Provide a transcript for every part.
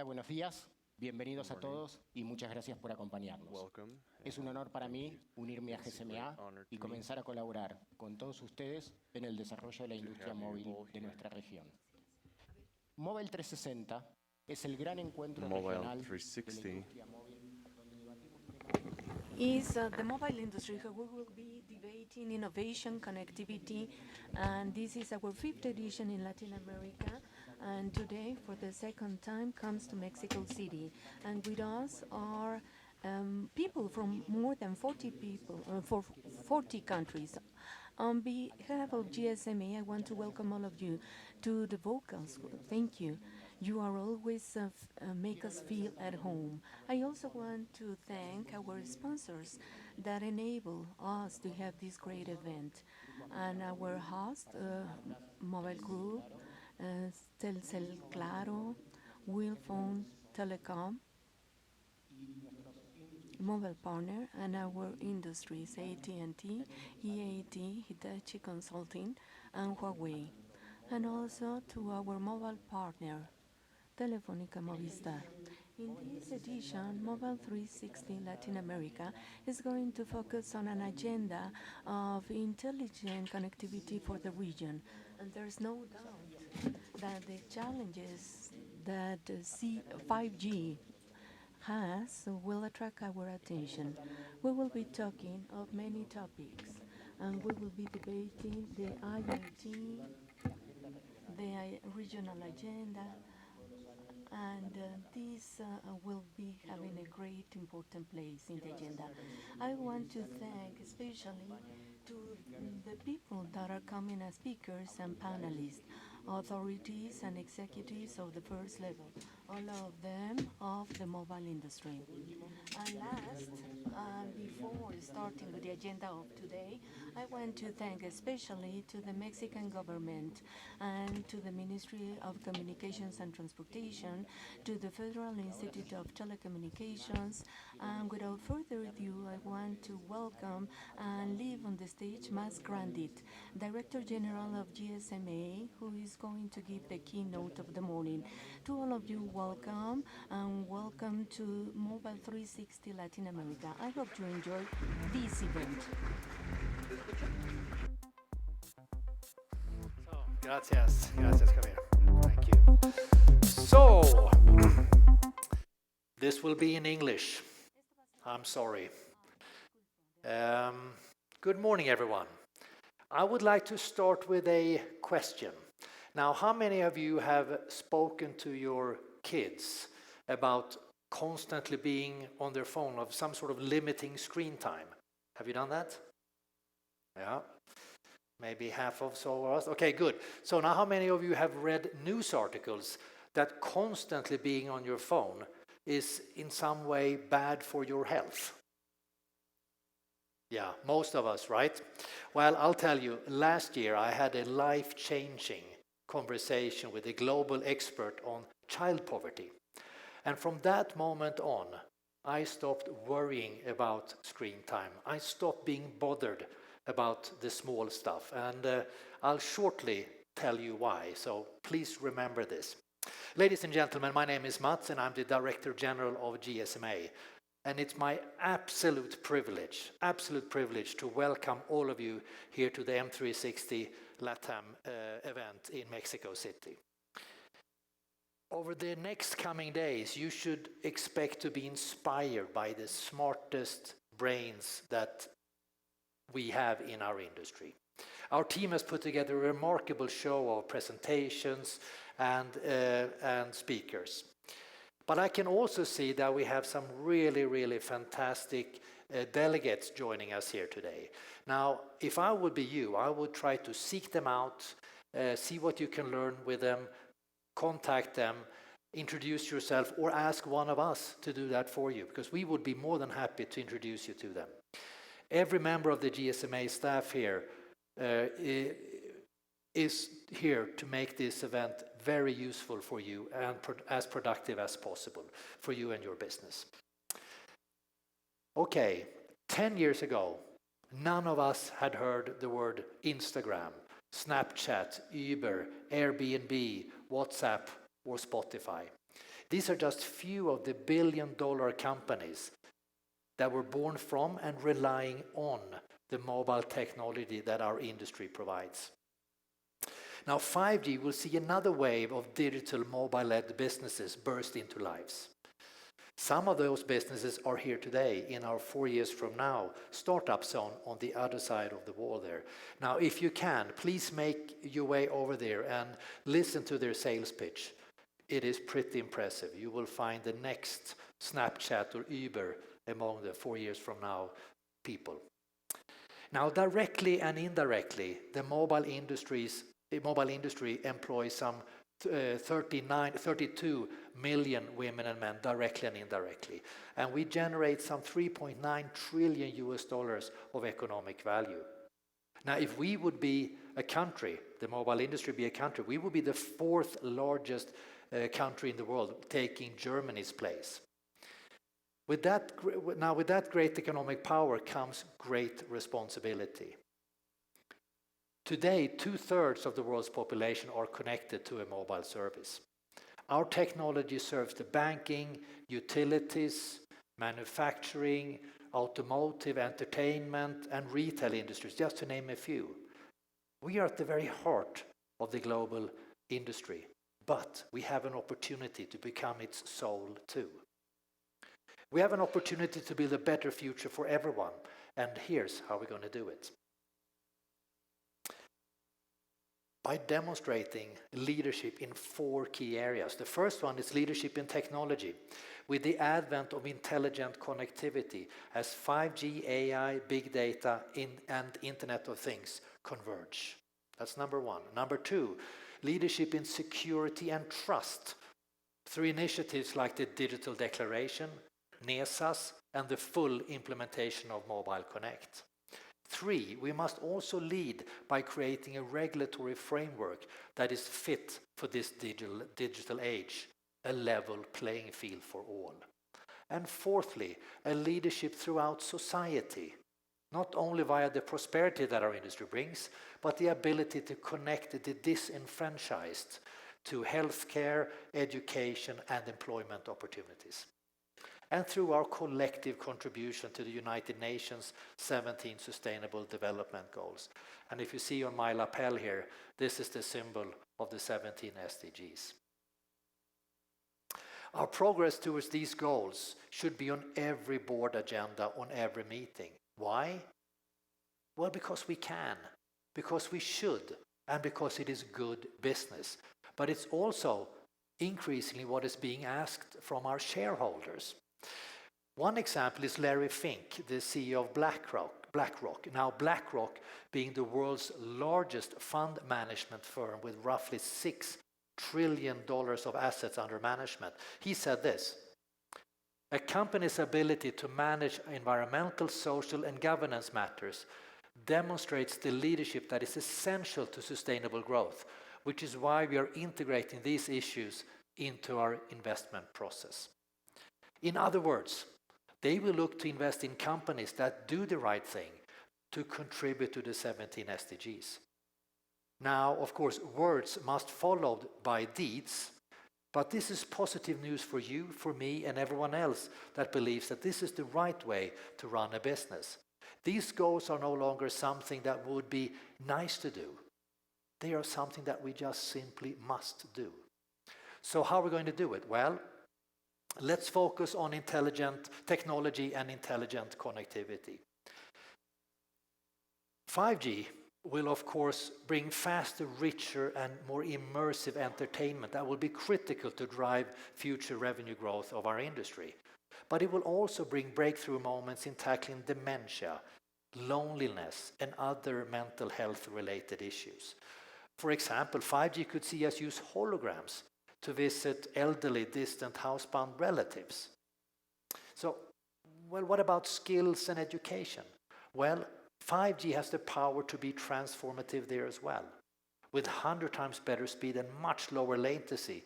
Hola, buenos días. Bienvenidos a todos y muchas gracias por acompañarnos. Es un honor para mí unirme a GSMA y comenzar a colaborar con todos ustedes en el desarrollo de la industria móvil de nuestra región. Mobile 360 es el gran encuentro regional de la industria móvil donde debatimos temas is the mobile industry. We will be debating innovation, connectivity, and this is our fifth edition in Latin America. And today, for the second time, comes to Mexico City. And with us are people from more than 40 people, for 40 countries. On behalf of GSMA, I want to welcome all of you to the vocals. Thank you. You are always make us feel at home. I also want to thank our sponsors that enable us to have this great event, and our host, Mobile Group, Telcel Claro, Willphone Telecom, mobile partner, and our industries, AT&T, EAT, Hitachi Consulting, and Huawei, and also to our mobile partner, Telefónica Movistar. In this edition, Mobile 360 Latin America is going to focus on an agenda of intelligent connectivity for the region. And there's no doubt that the challenges that 5G has will attract our attention. We will be talking of many topics, and we will be debating the IoT, the regional agenda, and this will be having a great important place in the agenda. I want to thank especially to the people that are coming as speakers and panelists, authorities and executives of the first level, all of them of the mobile industry. And last, before starting with the agenda of today, I want to thank especially to the Mexican government and to the Ministry of Communications and Transportation, to the Federal Institute of Telecommunications, and without further ado, I want to welcome and leave on the stage Mas Grandit, Director General of GSMA, who is going to give the keynote of the morning. To all of you, welcome, and welcome to Mobile 360 Latin America. I hope you enjoy this event. Gracias, Javier. Thank you. So, this will be in English. I'm sorry. Good morning, everyone. I would like to start with a question. Now, how many of you have spoken to your kids about constantly being on their phone, of some sort of limiting screen time? Have you done that? Yeah. Maybe half of so us. Okay, good. So now how many of you have read news articles that constantly being on your phone is in some way bad for your health? Yeah, most of us, right? Well, I'll tell you, last year I had a life-changing conversation with a global expert on child poverty. And from that moment on, I stopped worrying about screen time. I stopped being bothered about the small stuff, and I'll shortly tell you why, so please remember this. Ladies and gentlemen, my name is Mats and I'm the Director General of GSMA, and it's my absolute privilege to welcome all of you here to the M360 LATAM event in Mexico City. Over the next coming days, you should expect to be inspired by the smartest brains that we have in our industry. Our team has put together a remarkable show of presentations and speakers. But I can also see that we have some really fantastic delegates joining us here today. Now, if I would be you, I would try to seek them out, see what you can learn with them, contact them, introduce yourself, or ask one of us to do that for you, because we would be more than happy to introduce you to them. Every member of the GSMA staff here is here to make this event very useful for you and as productive as possible for you and your business. Okay, 10 years ago, none of us had heard the word Instagram, Snapchat, Uber, Airbnb, WhatsApp, or Spotify. These are just few of the billion-dollar companies that were born from and relying on the mobile technology that our industry provides. Now 5G will see another wave of digital mobile-led businesses burst into lives. Some of those businesses are here today in our 4 years from now startup zone on the other side of the wall there. Now if you can, please make your way over there and listen to their sales pitch. It is pretty impressive. You will find the next Snapchat or Uber among the 4 years from now people. Now directly and indirectly, the mobile industry employs some 32 million women and men directly and indirectly. And we generate some $3.9 trillion of economic value. Now, if we would be a country, the mobile industry be a country, we would be the fourth largest country in the world, taking Germany's place. With that great economic power comes great responsibility. Today, 2/3 of the world's population are connected to a mobile service. Our technology serves the banking, utilities, manufacturing, automotive, entertainment, and retail industries, just to name a few. We are at the very heart of the global industry, but we have an opportunity to become its soul too. We have an opportunity to build a better future for everyone, and here's how we're going to do it. By demonstrating leadership in 4 key areas. The first one is leadership in technology, with the advent of intelligent connectivity as 5G, AI, big data, and Internet of Things converge. That's number 1. Number 2, leadership in security and trust through initiatives like the Digital Declaration, NESAS, and the full implementation of Mobile Connect. 3, we must also lead by creating a regulatory framework that is fit for this digital age, a level playing field for all. And fourthly, a leadership throughout society, not only via the prosperity that our industry brings, but the ability to connect the disenfranchised to healthcare, education, and employment opportunities. And through our collective contribution to the United Nations 17 Sustainable Development Goals. And if you see on my lapel here, this is the symbol of the 17 SDGs. Our progress towards these goals should be on every board agenda, on every meeting. Why? Well, because we can, because we should, and because it is good business. But it's also increasingly what is being asked from our shareholders. One example is Larry Fink, the CEO of BlackRock. Now BlackRock being the world's largest fund management firm with roughly $6 trillion of assets under management. He said this: a company's ability to manage environmental, social, and governance matters demonstrates the leadership that is essential to sustainable growth, which is why we are integrating these issues into our investment process. In other words, they will look to invest in companies that do the right thing to contribute to the 17 SDGs. Now, of course, words must follow by deeds, but this is positive news for you, for me, and everyone else that believes that this is the right way to run a business. These goals are no longer something that would be nice to do. They are something that we just simply must do. So how are we going to do it? Well, let's focus on intelligent technology and intelligent connectivity. 5G will, of course, bring faster, richer, and more immersive entertainment that will be critical to drive future revenue growth of our industry. But it will also bring breakthrough moments in tackling dementia, loneliness, and other mental health-related issues. For example, 5G could see us use holograms to visit elderly, distant, housebound relatives. So, well, what about skills and education? Well, 5G has the power to be transformative there as well. With 100 times better speed and much lower latency,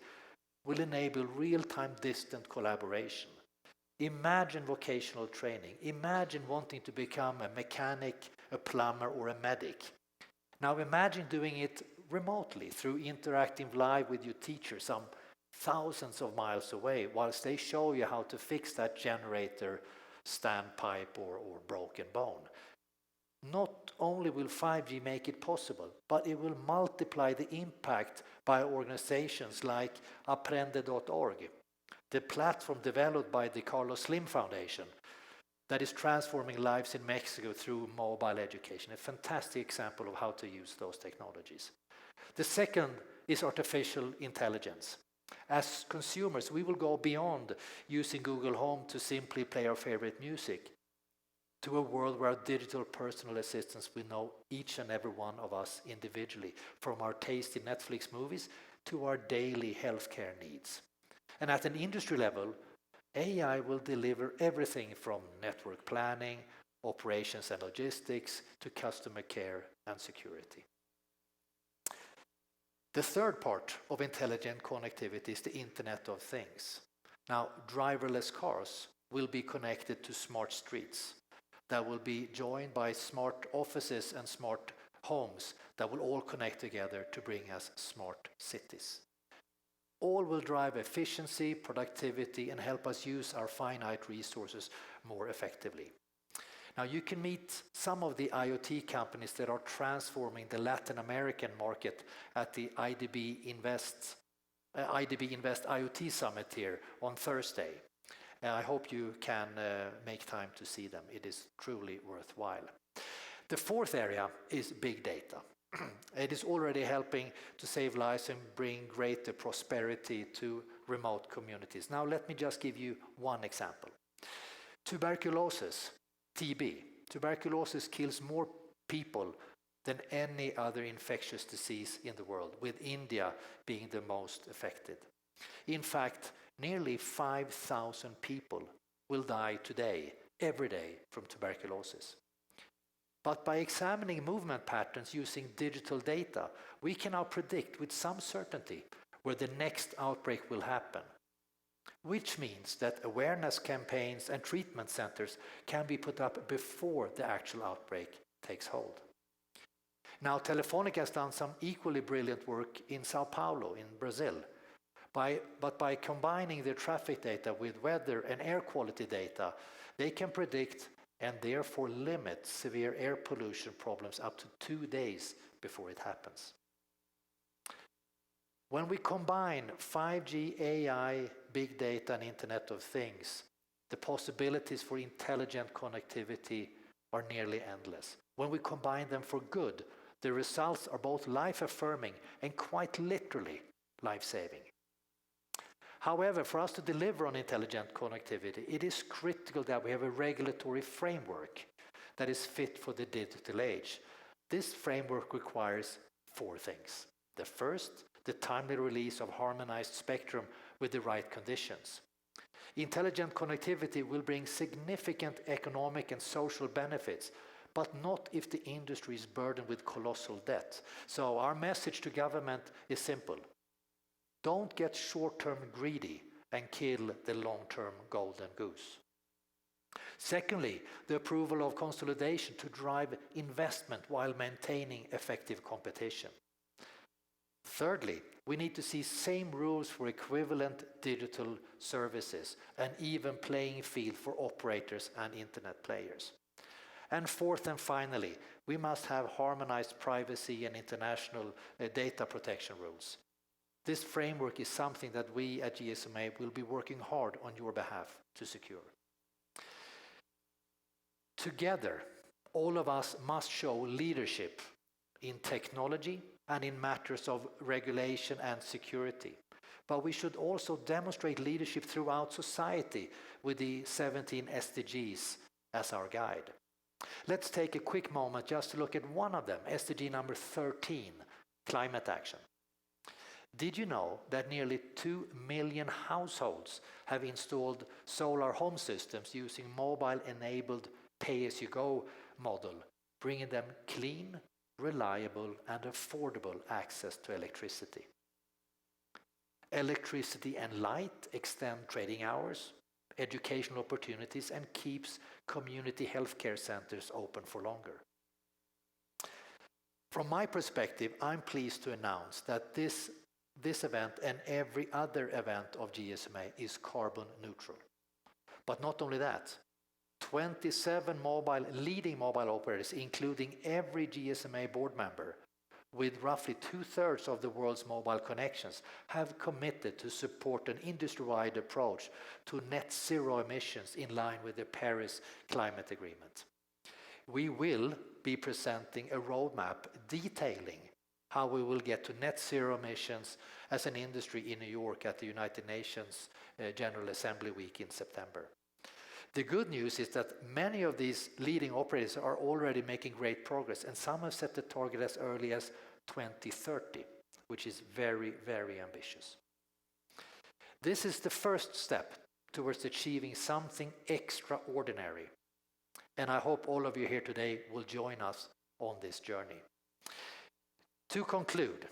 will enable real-time distant collaboration. Imagine vocational training. Imagine wanting to become a mechanic, a plumber, or a medic. Now imagine doing it remotely through interacting live with your teacher some thousands of miles away, whilst they show you how to fix that generator, standpipe or broken bone. Not only will 5G make it possible, but it will multiply the impact by organizations like Aprende.org, the platform developed by the Carlos Slim Foundation that is transforming lives in Mexico through mobile education. A fantastic example of how to use those technologies. The second is artificial intelligence. As consumers, we will go beyond using Google Home to simply play our favorite music, to a world where digital personal assistants will know each and every one of us individually, from our tasty Netflix movies to our daily healthcare needs. And at an industry level, AI will deliver everything from network planning, operations and logistics, to customer care and security. The third part of intelligent connectivity is the Internet of Things. Now, driverless cars will be connected to smart streets that will be joined by smart offices and smart homes that will all connect together to bring us smart cities. All will drive efficiency, productivity, and help us use our finite resources more effectively. Now, you can meet some of the IoT companies that are transforming the Latin American market at the IDB Invest IoT Summit here on Thursday. I hope you can make time to see them. It is truly worthwhile. The fourth area is big data. It is already helping to save lives and bring greater prosperity to remote communities. Now, let me just give you one example. Tuberculosis, TB. Tuberculosis kills more people than any other infectious disease in the world, with India being the most affected. In fact, nearly 5,000 people will die today, every day, from tuberculosis. But by examining movement patterns using digital data, we can now predict with some certainty where the next outbreak will happen, which means that awareness campaigns and treatment centers can be put up before the actual outbreak takes hold. Now, Telefónica has done some equally brilliant work in Sao Paulo in Brazil. But by combining their traffic data with weather and air quality data, they can predict and therefore limit severe air pollution problems up to 2 days before it happens. When we combine 5G, AI, big data, and Internet of Things, the possibilities for intelligent connectivity are nearly endless. When we combine them for good, the results are both life-affirming and quite literally life-saving. However, for us to deliver on intelligent connectivity, it is critical that we have a regulatory framework that is fit for the digital age. This framework requires 4 things. The first, the timely release of harmonized spectrum with the right conditions. Intelligent connectivity will bring significant economic and social benefits, but not if the industry is burdened with colossal debt. So our message to government is simple. Don't get short-term greedy and kill the long-term golden goose. Secondly, the approval of consolidation to drive investment while maintaining effective competition. Thirdly, we need to see same rules for equivalent digital services, an even playing field for operators and internet players. And fourth and finally, we must have harmonized privacy and international data protection rules. This framework is something that we at GSMA will be working hard on your behalf to secure. Together, all of us must show leadership in technology and in matters of regulation and security. But we should also demonstrate leadership throughout society with the 17 SDGs as our guide. Let's take a quick moment just to look at one of them, SDG number 13, climate action. Did you know that nearly 2 million households have installed solar home systems using mobile-enabled pay-as-you-go model, bringing them clean, reliable, and affordable access to electricity? Electricity and light extend trading hours, educational opportunities, and keeps community healthcare centers open for longer. From my perspective, I'm pleased to announce that this this event and every other event of GSMA is carbon neutral. But not only that, 27 leading mobile operators, including every GSMA board member, with roughly 2/3 of the world's mobile connections, have committed to support an industry-wide approach to net zero emissions in line with the Paris Climate Agreement. We will be presenting a roadmap detailing how we will get to net zero emissions as an industry in New York at the United Nations General Assembly Week in September. The good news is that many of these leading operators are already making great progress, and some have set the target as early as 2030, which is very, very ambitious. This is the first step towards achieving something extraordinary, and I hope all of you here today will join us on this journey. To conclude,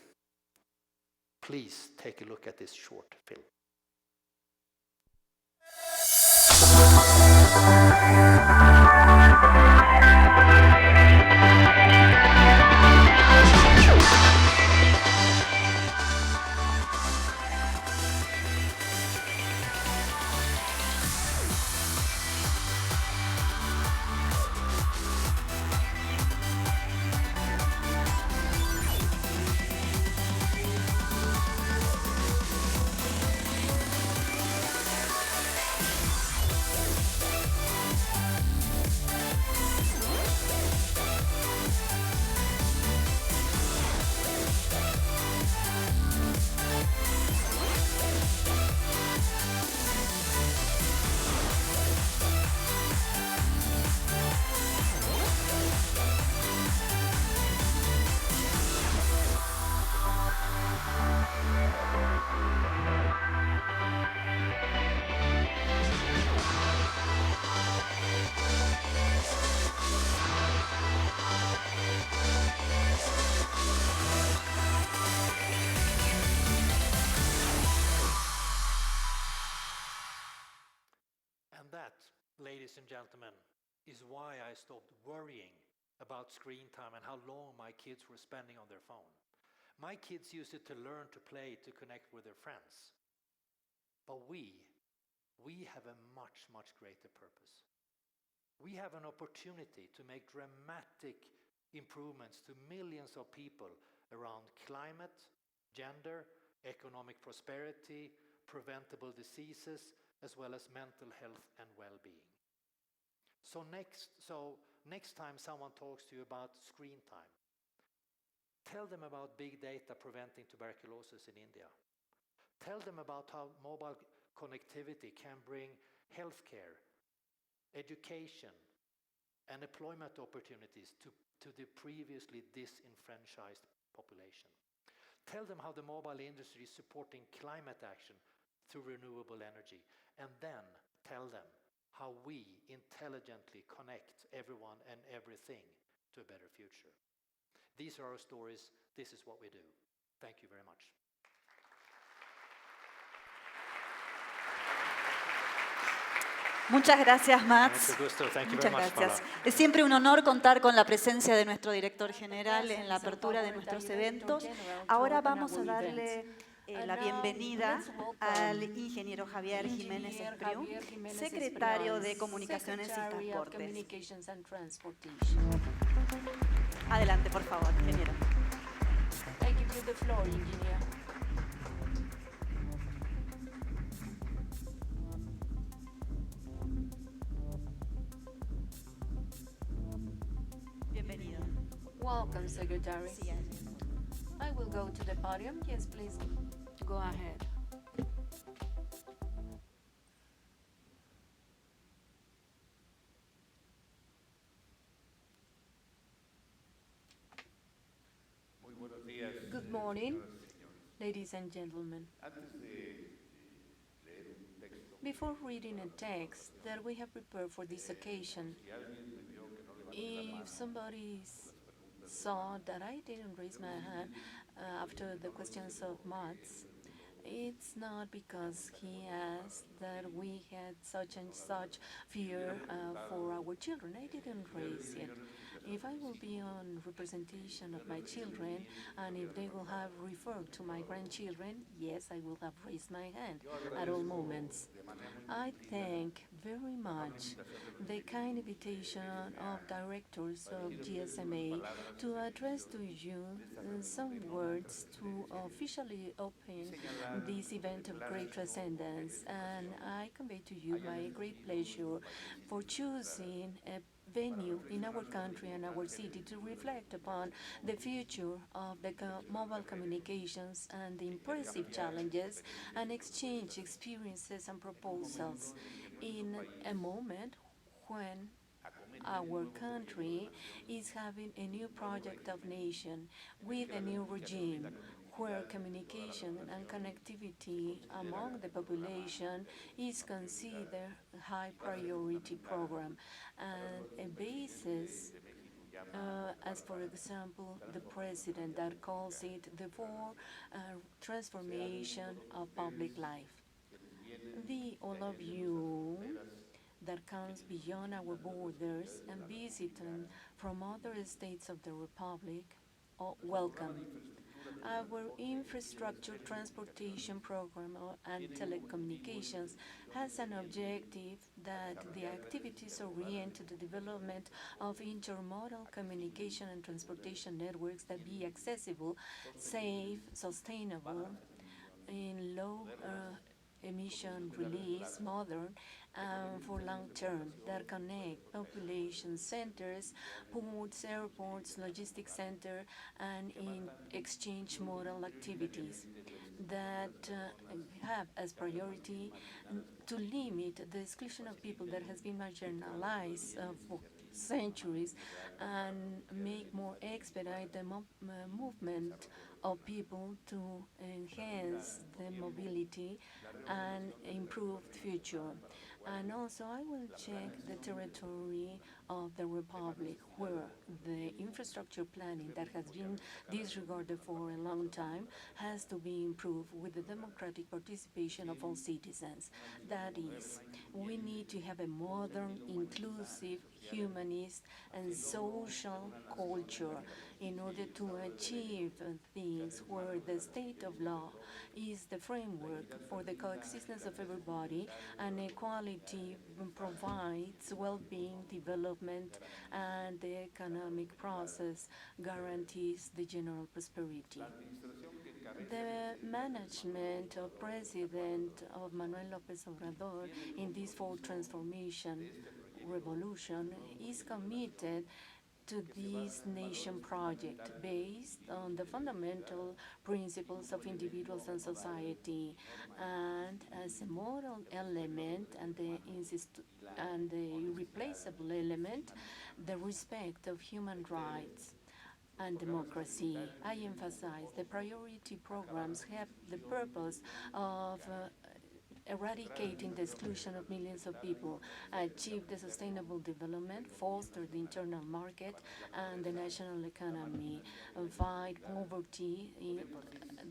please take a look at this short film. Ladies and gentlemen, is why I stopped worrying about screen time and how long my kids were spending on their phone. My kids use it to learn, to play, to connect with their friends. But we have a much, much greater purpose. We have an opportunity to make dramatic improvements to millions of people around climate, gender, economic prosperity, preventable diseases, as well as mental health and well-being. So next time someone talks to you about screen time, tell them about big data preventing tuberculosis in India. Tell them about how mobile connectivity can bring healthcare, education, and employment opportunities to the previously disenfranchised population. Tell them how the mobile industry is supporting climate action through renewable energy. And then tell them how we intelligently connect everyone and everything to a better future. These are our stories. This is what we do. Thank you very much. Muchas gracias, Mats. Muchas gracias. Es siempre un honor contar con la presencia de nuestro director general en la apertura de nuestros eventos. Ahora vamos a darle la bienvenida al ingeniero Javier Jiménez Espriu, secretario de Comunicaciones y Transportes. Adelante, por favor, ingeniero. I give you the floor, engineer. Bienvenido. Welcome, Secretary. I will go to the podium. Yes, please. Go ahead. Good morning, ladies and gentlemen. Before reading a text that we have prepared for this occasion, if somebody saw that I didn't raise my hand after the questions of Mats, it's not because he asked that we had such and such fear for our children. I didn't raise it. If I will be on representation of my children, and if they will have referred to my grandchildren, yes, I will have raised my hand at all moments. I thank very much the kind invitation of directors of GSMA to address to you some words to officially open this event of great transcendence. And I convey to you my great pleasure for choosing a venue in our country and our city to reflect upon the future of the mobile communications and the impressive challenges and exchange experiences and proposals in a moment when our country is having a new project of nation with a new regime where communication and connectivity among the population is considered a high priority program and a basis as for example, the president that calls it the transformation of public life. All of you that comes beyond our borders and visiting from other states of the Republic, welcome. Our infrastructure transportation program and telecommunications has an objective that the activities orient to the development of intermodal communication and transportation networks that be accessible, safe, sustainable, in low emission release, modern, for long term, that connect population centers, ports, airports, logistics center, and in exchange modal activities that have as priority to limit the exclusion of people that has been marginalized for centuries and make more expedite the movement of people to enhance the mobility and improve the future. And also I will check the territory of the Republic where the infrastructure planning that has been disregarded for a long time has to be improved with the democratic participation of all citizens. That is, we need to have a modern, inclusive, humanist, and social culture in order to achieve things where the state of law is the framework for the coexistence of everybody, and equality provides well-being, development, and the economic process guarantees the general prosperity. The management of President of Manuel López Obrador in this fourth transformation revolution is committed to this nation project based on the fundamental principles of individuals and society, and as a moral element and the irreplaceable element, the respect of human rights and democracy. I emphasize the priority programs have the purpose of eradicating the exclusion of millions of people, achieve the sustainable development, foster the internal market and the national economy, fight poverty,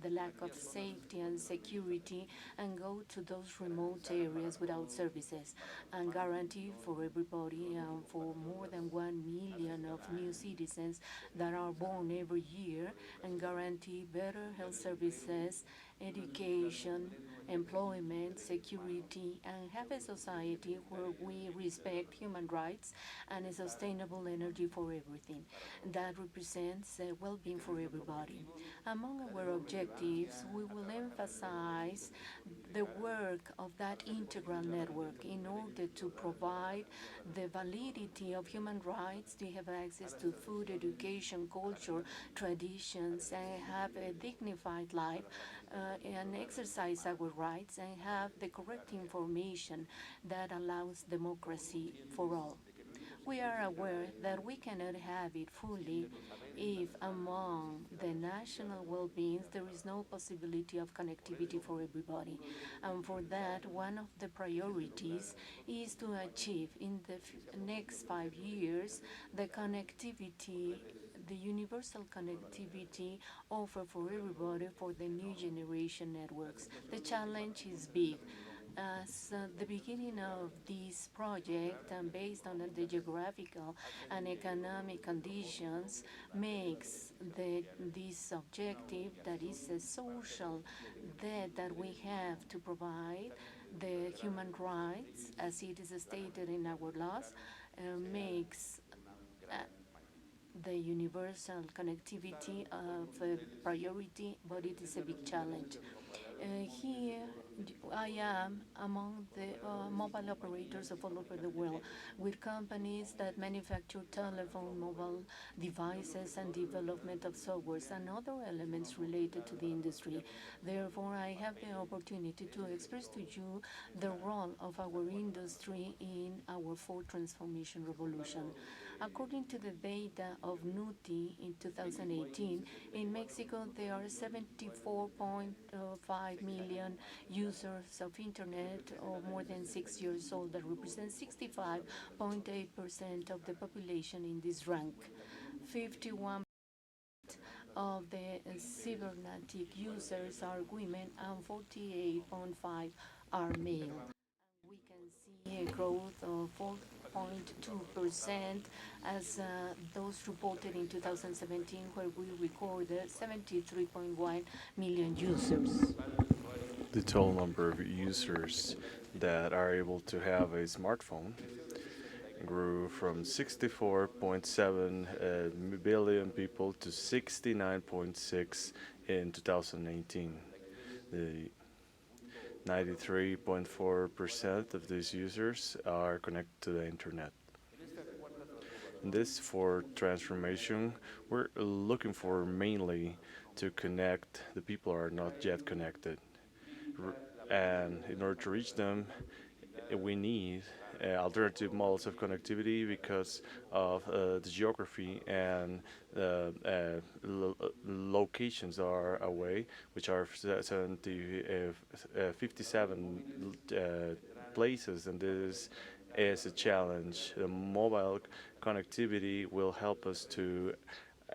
the lack of safety and security, and go to those remote areas without services, and guarantee for everybody for more than 1 million of new citizens that are born every year, and guarantee better health services, education, employment, security, and have a society where we respect human rights and a sustainable energy for everything. That represents well-being for everybody. Among our objectives, we will emphasize the work of that integral network in order to provide the validity of human rights to have access to food, education, culture, traditions, and have a dignified life, and exercise our rights and have the correct information that allows democracy for all. We are aware that we cannot have it fully if among the national well-beings there is no possibility of connectivity for everybody. And for that, one of the priorities is to achieve in the next 5 years the connectivity, the universal connectivity offered for everybody for the new generation networks. The challenge is big. As the beginning of this project, and based on the geographical and economic conditions, makes this objective, that is a social debt that we have to provide, the human rights, as it is stated in our laws, makes the universal connectivity of a priority, but it is a big challenge. Here I am among the mobile operators of all over the world, with companies that manufacture telephone, mobile devices, and development of softwares and other elements related to the industry. Therefore, I have the opportunity to express to you the role of our industry in our fourth transformation revolution. According to the data of NUTI in 2018, in Mexico there are 74.5 million users of Internet or more than 6 years old, that represents 65.8% of the population in this rank. 51 of the cybernetic users are women and 48.5 are male. We can see a growth of 4.2% as those reported in 2017, where we recorded 73.1 million users. The total number of users that are able to have a smartphone grew from 64.7 billion people to 69.6 in 2018. The 93.4% of these users are connected to the internet. In this fourth transformation, we're looking for mainly to connect the people who are not yet connected. And in order to reach them, we need alternative models of connectivity because of the geography and locations are away, which are 57 places, and this is a challenge. The mobile connectivity will help us to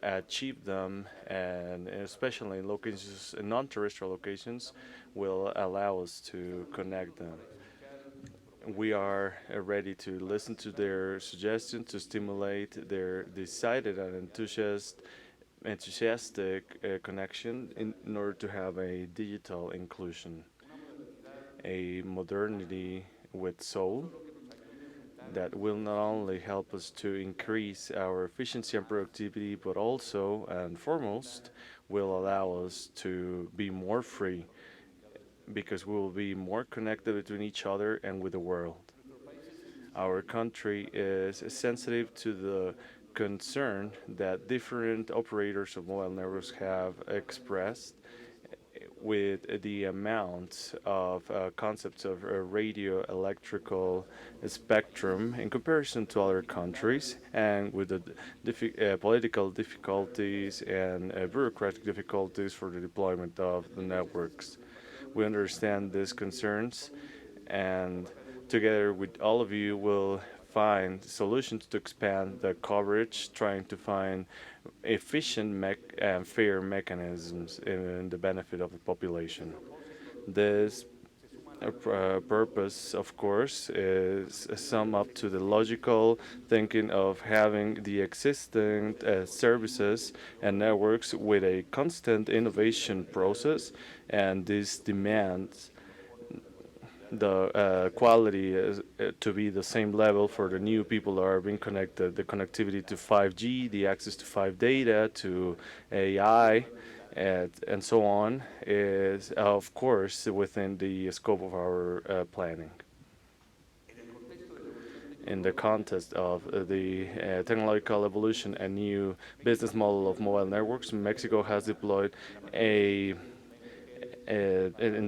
achieve them, and especially in locations, in non-terrestrial locations, will allow us to connect them. We are ready to listen to their suggestions to stimulate their decided and enthusiastic connection in order to have a digital inclusion, a modernity with soul that will not only help us to increase our efficiency and productivity, but also and foremost will allow us to be more free, because we will be more connected between each other and with the world. Our country is sensitive to the concern that different operators of mobile networks have expressed with the amount of concepts of radio electrical spectrum in comparison to other countries, and with the political difficulties and bureaucratic difficulties for the deployment of the networks. We understand these concerns, and together with all of you will find solutions to expand the coverage, trying to find efficient and fair mechanisms in the benefit of the population. This purpose, of course, is sum up to the logical thinking of having the existing services and networks with a constant innovation process, and this demands the quality to be the same level for the new people that are being connected. The connectivity to 5G, the access to 5 data, to AI, and so on is, of course, within the scope of our planning. In the context of the technological evolution and new business model of mobile networks, Mexico has deployed in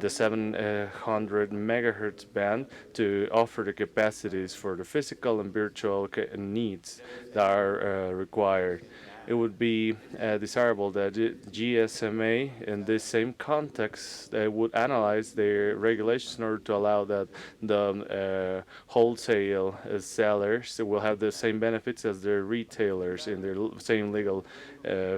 the 700 megahertz band to offer the capacities for the physical and virtual needs that are required. it would be desirable that GSMA, in this same context, would analyze their regulations in order to allow that the wholesale sellers will have the same benefits as the retailers in their same legal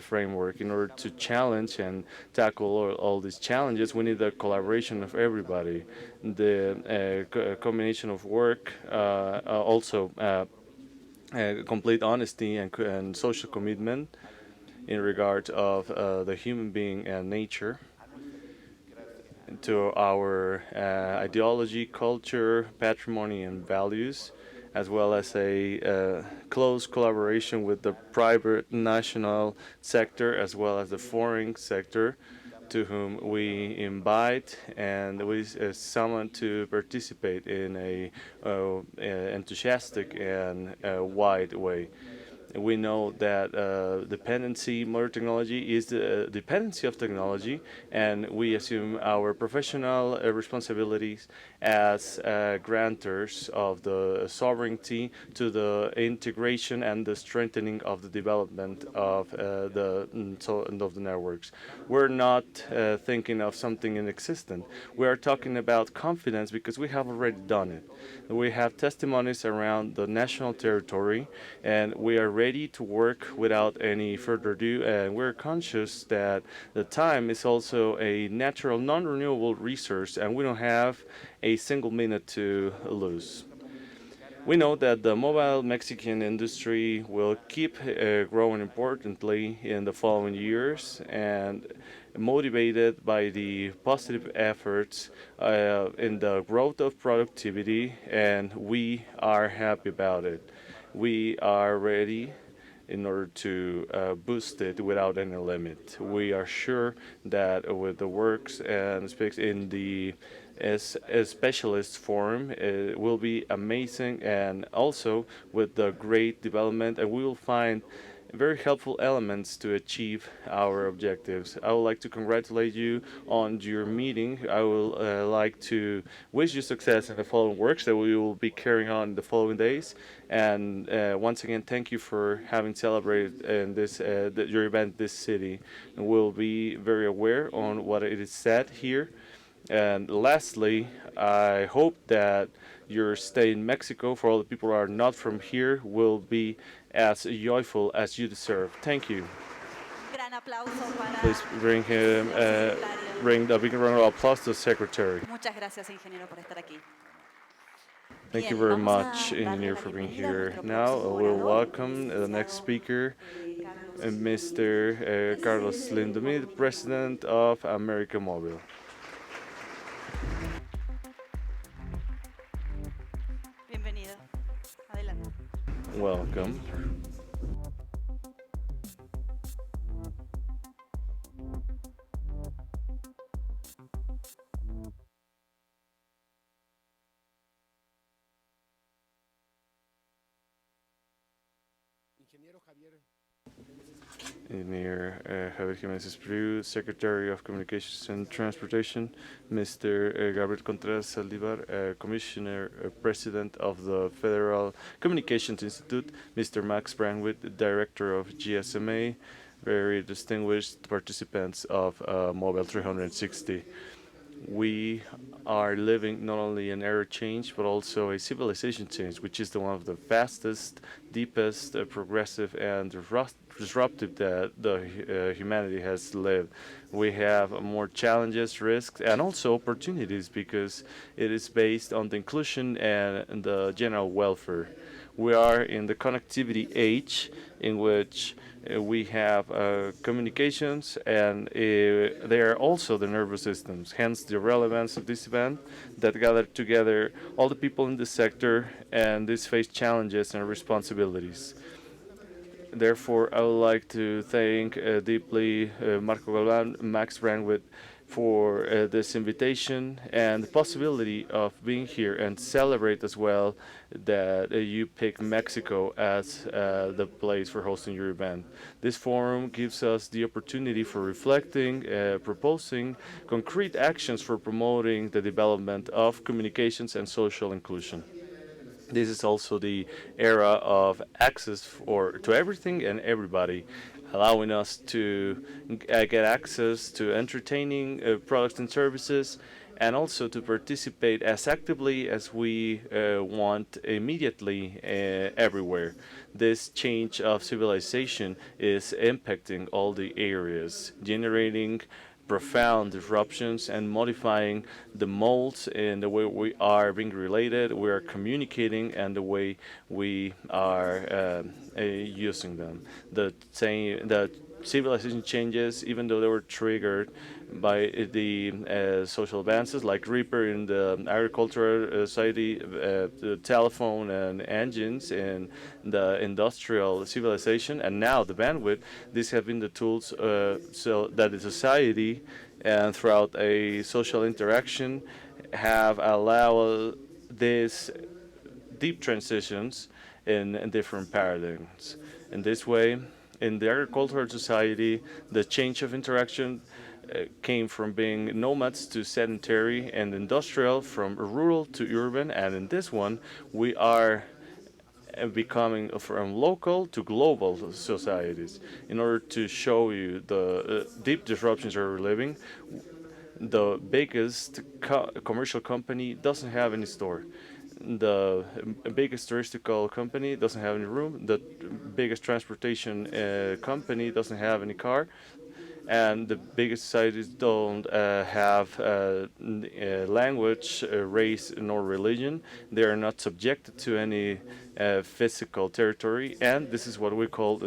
framework. In order to challenge and tackle all these challenges, we need the collaboration of everybody. The combination of work, also complete honesty and social commitment in regard of the human being and nature, to our ideology, culture, patrimony, and values, as well as a close collaboration with the private national sector as well as the foreign sector, to whom we invite and we summon to participate in a enthusiastic and wide way. We know that dependency, modern technology is the dependency of technology, and we assume our professional responsibilities as grantors of the sovereignty to the integration and the strengthening of the development of the networks. We're not thinking of something inexistent. We are talking about confidence because we have already done it. We have testimonies around the national territory, and we are ready to work without any further ado, and we're conscious that the time is also a natural, non-renewable resource, and we don't have a single minute to lose. We know that the mobile Mexican industry will keep growing importantly in the following years, and motivated by the positive efforts in the growth of productivity, and we are happy about it. We are ready in order to boost it without any limit. We are sure that with the works and speaks in the specialist forum, it will be amazing, and also with the great development, and we will find very helpful elements to achieve our objectives. I would like to congratulate you on your meeting. I would like to wish you success in the following works that we will be carrying on in the following days. And once again, thank you for having celebrated in this your event this city. And we'll be very aware on what it is said here. And lastly, I hope that your stay in Mexico, for all the people who are not from here, will be as joyful as you deserve. Thank you. Please bring a big round of applause to the secretary. Muchas gracias, ingeniero, por estar aquí. Thank you very much, engineer, for being here. Now we'll welcome the next speaker, Mr. Carlos Lindomir, President of América Móvil. Bienvenido. Adelante. Welcome. Engineer Javier Jiménez Espriu, Secretary of Communications and Transportation, Mr. Gabriel Contreras Saldívar, Commissioner, President of the Federal Communications Institute, Mr. Max Brandwit, Director of GSMA, very distinguished participants of Mobile 360. We are living not only an era change, but also a civilization change, which is the one of the fastest, deepest, progressive, and disruptive that the humanity has lived. We have more challenges, risks, and also opportunities because it is based on the inclusion and the general welfare. We are in the connectivity age in which we have communications, and they are also the nervous systems, hence the relevance of this event that gathered together all the people in the sector, and this face challenges and responsibilities. Therefore, I would like to thank deeply Marco Galvan, Max Brandwit, for this invitation and the possibility of being here and celebrate as well that you pick Mexico as the place for hosting your event. This forum gives us the opportunity for reflecting, proposing concrete actions for promoting the development of communications and social inclusion. This is also the era of access to everything and everybody, allowing us to get access to entertaining products and services, and also to participate as actively as we want immediately everywhere. This change of civilization is impacting all the areas, generating profound disruptions and modifying the molds in the way we are being related, we are communicating, and the way we are using them. The civilization changes, even though they were triggered by the social advances like Reaper in the agricultural society, the telephone and engines in the industrial civilization, and now the bandwidth. These have been the tools so that the society and throughout a social interaction have allowed these deep transitions in different paradigms. In this way, in the agricultural society, the change of interaction came from being nomads to sedentary, and industrial from rural to urban, and in this one we are becoming from local to global societies. In order to show you the deep disruptions we're living, the biggest commercial company doesn't have any store. The biggest touristical company doesn't have any room. The biggest transportation company doesn't have any car. And the biggest societies don't have language, race, nor religion. They are not subjected to any physical territory, and this is what we call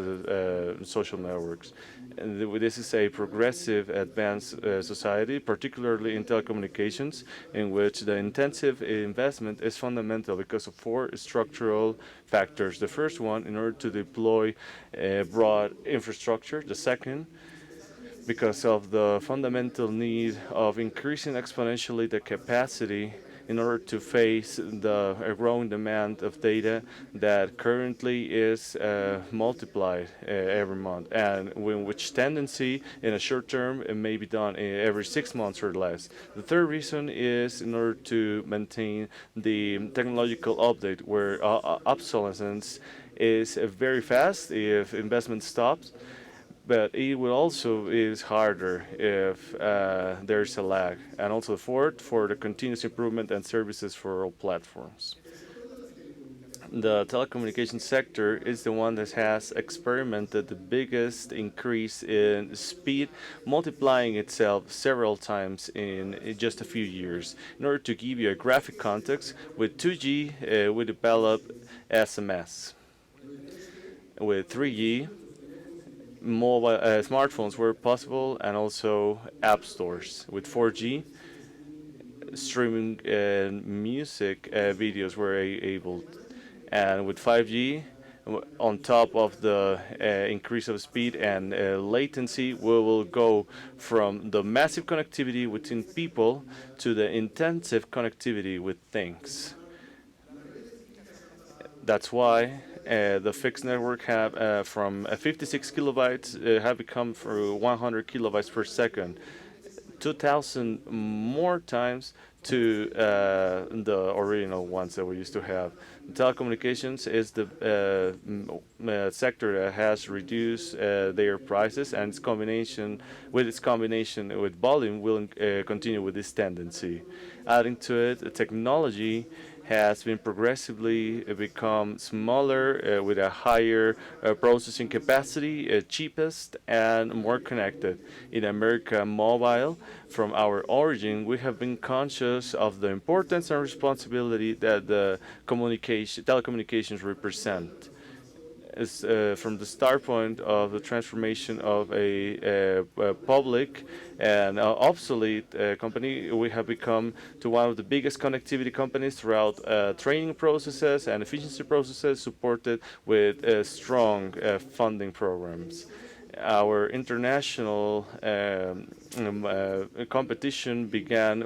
social networks. And this is a progressive, advanced society, particularly in telecommunications, in which the intensive investment is fundamental because of four structural factors. The first one, in order to deploy broad infrastructure. The second, because of the fundamental need of increasing exponentially the capacity in order to face the growing demand of data that currently is multiplied every month, and which tendency in a short term it may be done every 6 months or less. The third reason is in order to maintain the technological update, where obsolescence is very fast if investment stops. But it will also is harder if there's a lag. And also fourth, for the continuous improvement and services for all platforms. The telecommunications sector is the one that has experimented the biggest increase in speed, multiplying itself several times in just a few years. In order to give you a graphic context, with 2G, we developed SMS. With 3G, mobile smartphones were possible, and also app stores. With 4G, streaming music videos were able, and with 5G, on top of the increase of speed and latency, we will go from the massive connectivity between people to the intensive connectivity with things. That's why the fixed network have from 56 kilobytes have become for 100 kilobytes per second, 2,000 more times to the original ones that we used to have. Telecommunications is the sector that has reduced their prices, and its combination with volume will continue with this tendency. Adding to it, technology has been progressively become smaller with a higher processing capacity, cheapest, and more connected. In America Mobile, from our origin, we have been conscious of the importance and responsibility that the telecommunications represent. From the start point of the transformation of a public and obsolete company, we have become to one of the biggest connectivity companies throughout training processes and efficiency processes, supported with strong funding programs. Our international competition began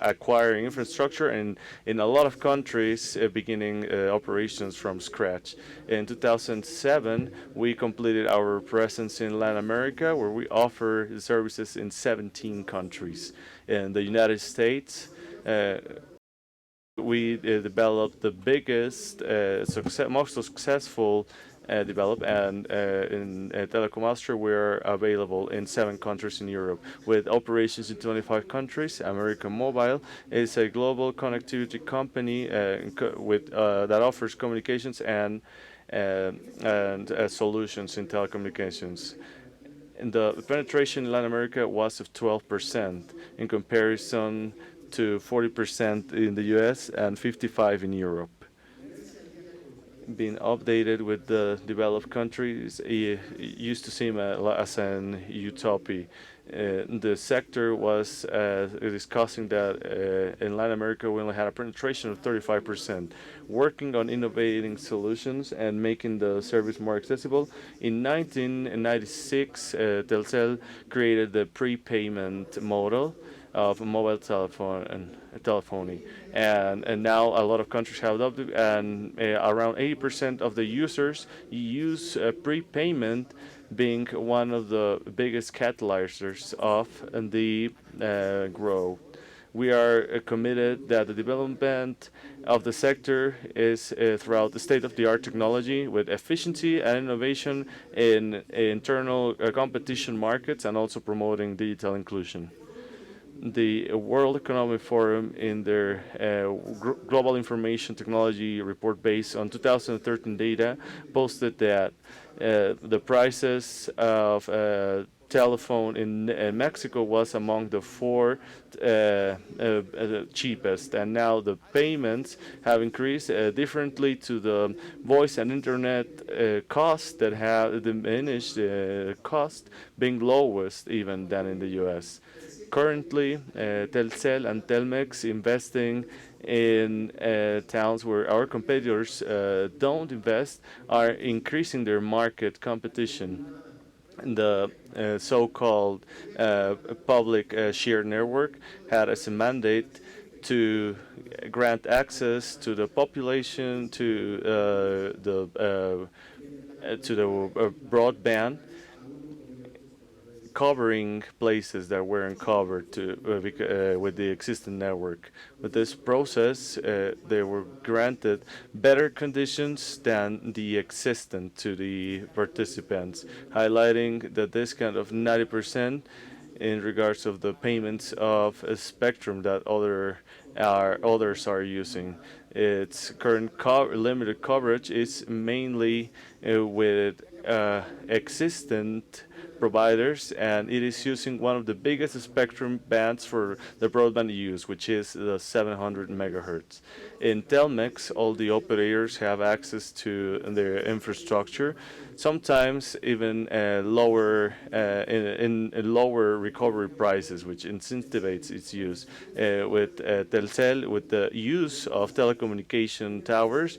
acquiring infrastructure, and in a lot of countries beginning operations from scratch. In 2007, we completed our presence in Latin America, where we offer services in 17 countries. In the United States, we developed the biggest, most successful develop, and in Telecom Austria we're available in 7 countries in Europe with operations in 25 countries. American Mobile is a global connectivity company that offers communications and solutions in telecommunications. And the penetration in Latin America was of 12% in comparison to 40% in the US and 55% in Europe. Being updated with the developed countries, it used to seem as an utopia. The sector was discussing that in Latin America we only had a penetration of 35%. Working on innovating solutions and making the service more accessible, in 1996 Telcel created the prepayment model of mobile telephony, and now a lot of countries have adopted, and around 80% of the users use prepayment, being one of the biggest catalyzers of the growth. We are committed that the development of the sector is throughout the state-of-the-art technology with efficiency and innovation in internal competition markets, and also promoting digital inclusion. The World Economic Forum, in their Global Information Technology report based on 2013 data, posted that the prices of telephone in Mexico was among the 4 cheapest, and now the payments have increased differently to the voice and internet cost that have diminished cost, being lowest even than in the US. Currently, Telcel and Telmex investing in towns where our competitors don't invest are increasing their market competition. The so-called public shared network had as a mandate to grant access to the population to the broadband, covering places that weren't covered with the existing network. With this process, they were granted better conditions than the existent to the participants, highlighting the discount of 90% in regards of the payments of a spectrum that others are using. Its current limited coverage is mainly with existent providers, and it is using one of the biggest spectrum bands for the broadband use, which is the 700 megahertz. In Telmex, all the operators have access to their infrastructure, sometimes even lower recovery prices, which incentivates its use. With Telcel, with the use of telecommunication towers,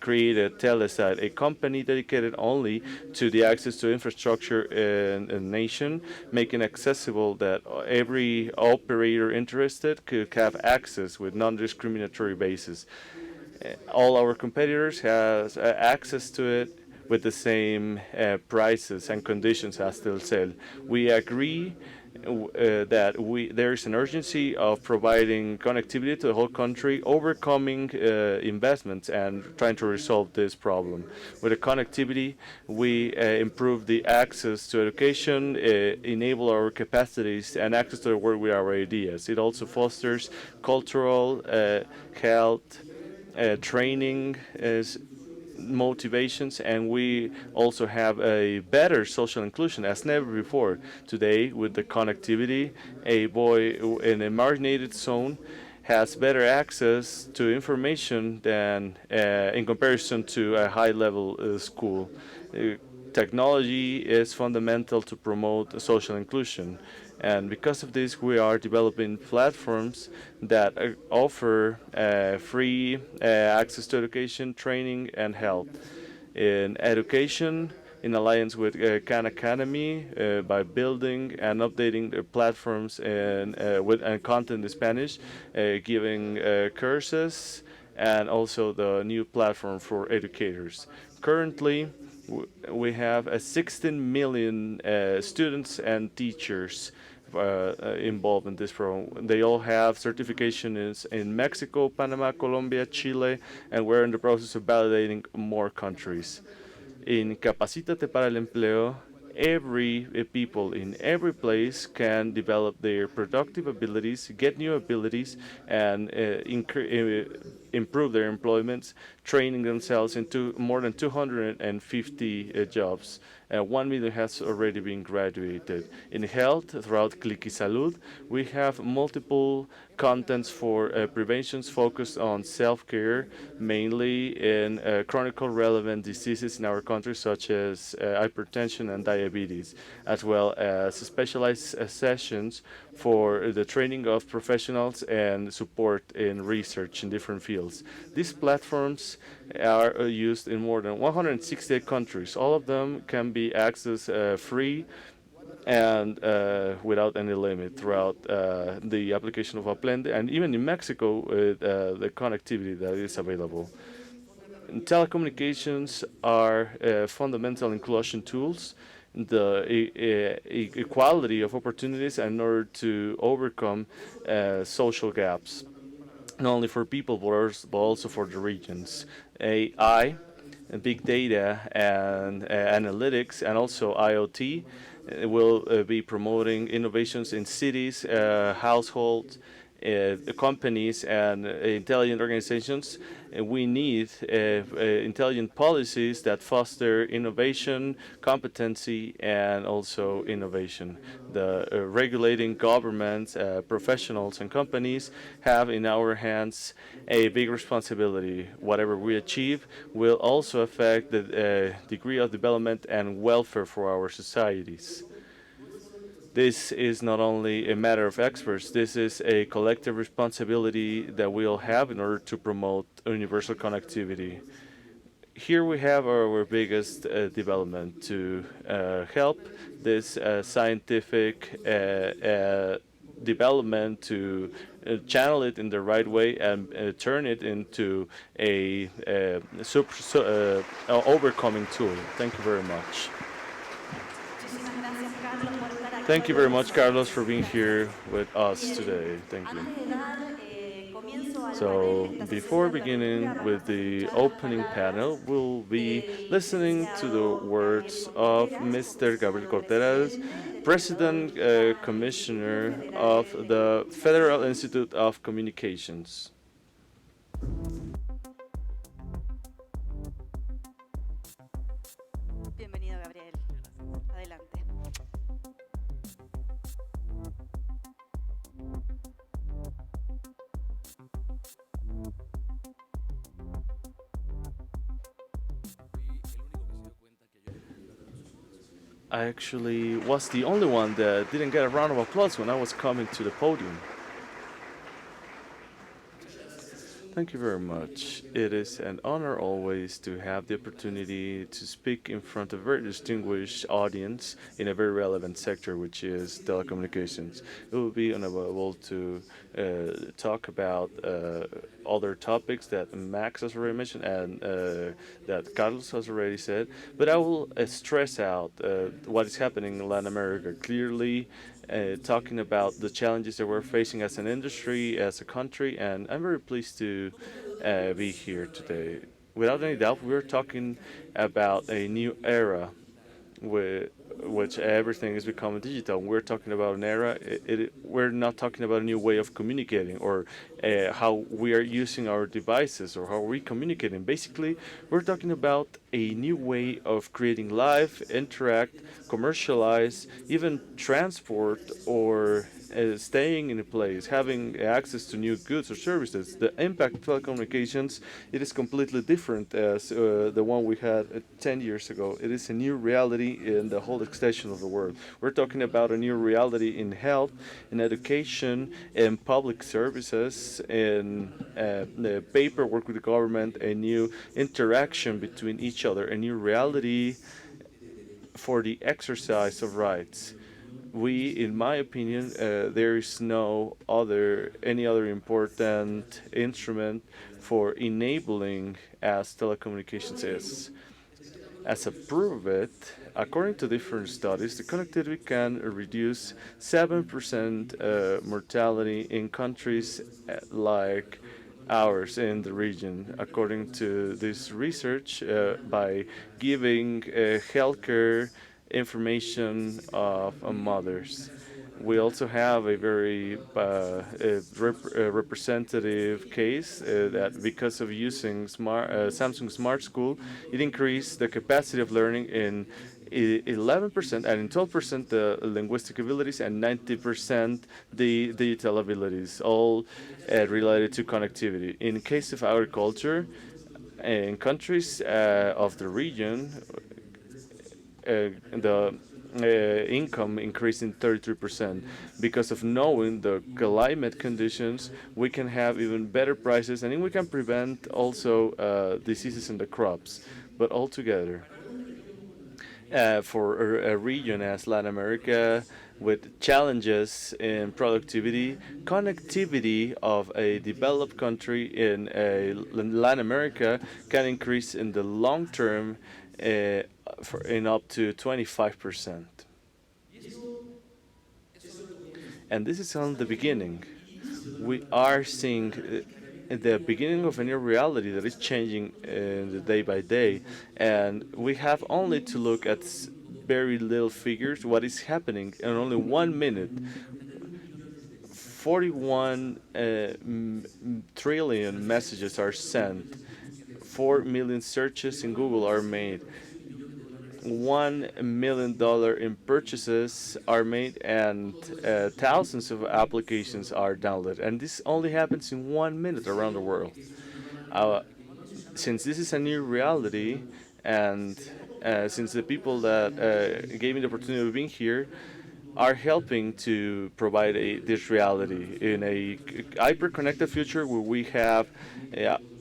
created Telesat, a company dedicated only to the access to infrastructure in the nation, making accessible that every operator interested could have access with non-discriminatory basis. All our competitors have access to it with the same prices and conditions as Telcel. We agree that there is an urgency of providing connectivity to the whole country, overcoming investments and trying to resolve this problem. With the connectivity, we improve the access to education, enable our capacities and access to the world with our ideas. It also fosters cultural, health, training, motivations, and we also have a better social inclusion as never before. Today, with the connectivity, a boy in a marginated zone has better access to information than in comparison to a high-level school. Technology is fundamental to promote social inclusion. And because of this, we are developing platforms that offer free access to education, training, and health. In education, in alliance with Khan Academy, by building and updating their platforms and content in Spanish, giving courses, and also the new platform for educators. Currently, we have 16 million students and teachers involved in this program. They all have certifications in Mexico, Panama, Colombia, Chile, and we're in the process of validating more countries. In Capacítate para el Empleo, every people in every place can develop their productive abilities, get new abilities, and improve their employments, training themselves into more than 250 jobs. 1 million has already been graduated. In health, throughout Cliqui Salud, we have multiple contents for preventions focused on self-care, mainly in chronically relevant diseases in our country, such as hypertension and diabetes, as well as specialized sessions for the training of professionals and support in research in different fields. These platforms are used in more than 168 countries. All of them can be accessed free and without any limit throughout the application of Aprende, and even in Mexico with the connectivity that is available. And telecommunications are fundamental inclusion tools, the equality of opportunities in order to overcome social gaps, not only for people but also for the regions. AI, and big data and analytics, and also IoT will be promoting innovations in cities, households, companies, and intelligent organizations. We need intelligent policies that foster innovation, competency, and also innovation. The regulating governments, professionals, and companies have in our hands a big responsibility. Whatever we achieve will also affect the degree of development and welfare for our societies. This is not only a matter of experts, this is a collective responsibility that we all have in order to promote universal connectivity. Here we have our biggest development to help this scientific development to channel it in the right way and turn it into a overcoming tool. Thank you very much. Thank you very much, Carlos, for being here with us today. Thank you. So, before beginning with the opening panel, we'll be listening to the words of Mr. Gabriel Corteras, President Commissioner of the Federal Institute of Communications. Bienvenido, Gabriel. Adelante. I actually was the only one that didn't get a round of applause when I was coming to the podium. Thank you very much. It is an honor always to have the opportunity to speak in front of a very distinguished audience in a very relevant sector, which is telecommunications. It will be unavoidable to talk about other topics that Max has already mentioned and that Carlos has already said, but I will stress out what is happening in Latin America clearly, talking about the challenges that we're facing as an industry, as a country, and I'm very pleased to be here today. Without any doubt, we're talking about a new era with which everything is becoming digital. We're talking about an era, we're not talking about a new way of communicating or how we are using our devices or how we're communicating. Basically, we're talking about a new way of creating live, interact, commercialize, even transport or staying in a place, having access to new goods or services. The impact of telecommunications, it is completely different as the one we had 10 years ago. It is a new reality in the whole extension of the world. We're talking about a new reality in health, in education, in public services, in the paperwork with the government, a new interaction between each other, a new reality for the exercise of rights. We, in my opinion, there is no any other important instrument for enabling as telecommunications is. As a proof of it, according to different studies, the connectivity can reduce 7% mortality in countries like ours in the region, according to this research, by giving healthcare information of mothers. We also have a very representative case that because of using Samsung Smart School, it increased the capacity of learning in 11% and in 12% the linguistic abilities and 90% the digital abilities, all related to connectivity. In case of agriculture, in countries of the region, the income increasing 33%. Because of knowing the climate conditions, we can have even better prices, and we can prevent also diseases in the crops. But altogether, for a region as Latin America, with challenges in productivity, connectivity of a developed country in Latin America can increase in the long term in up to 25%. And this is only the beginning. We are seeing the beginning of a new reality that is changing day by day, and we have only to look at very little figures, what is happening in only 1 minute. 41 trillion messages are sent, 4 million searches in Google are made, $1 million in purchases are made, and thousands of applications are downloaded. And this only happens in 1 minute around the world. Since this is a new reality, and since the people that gave me the opportunity of being here are helping to provide this reality in a hyper-connected future where we have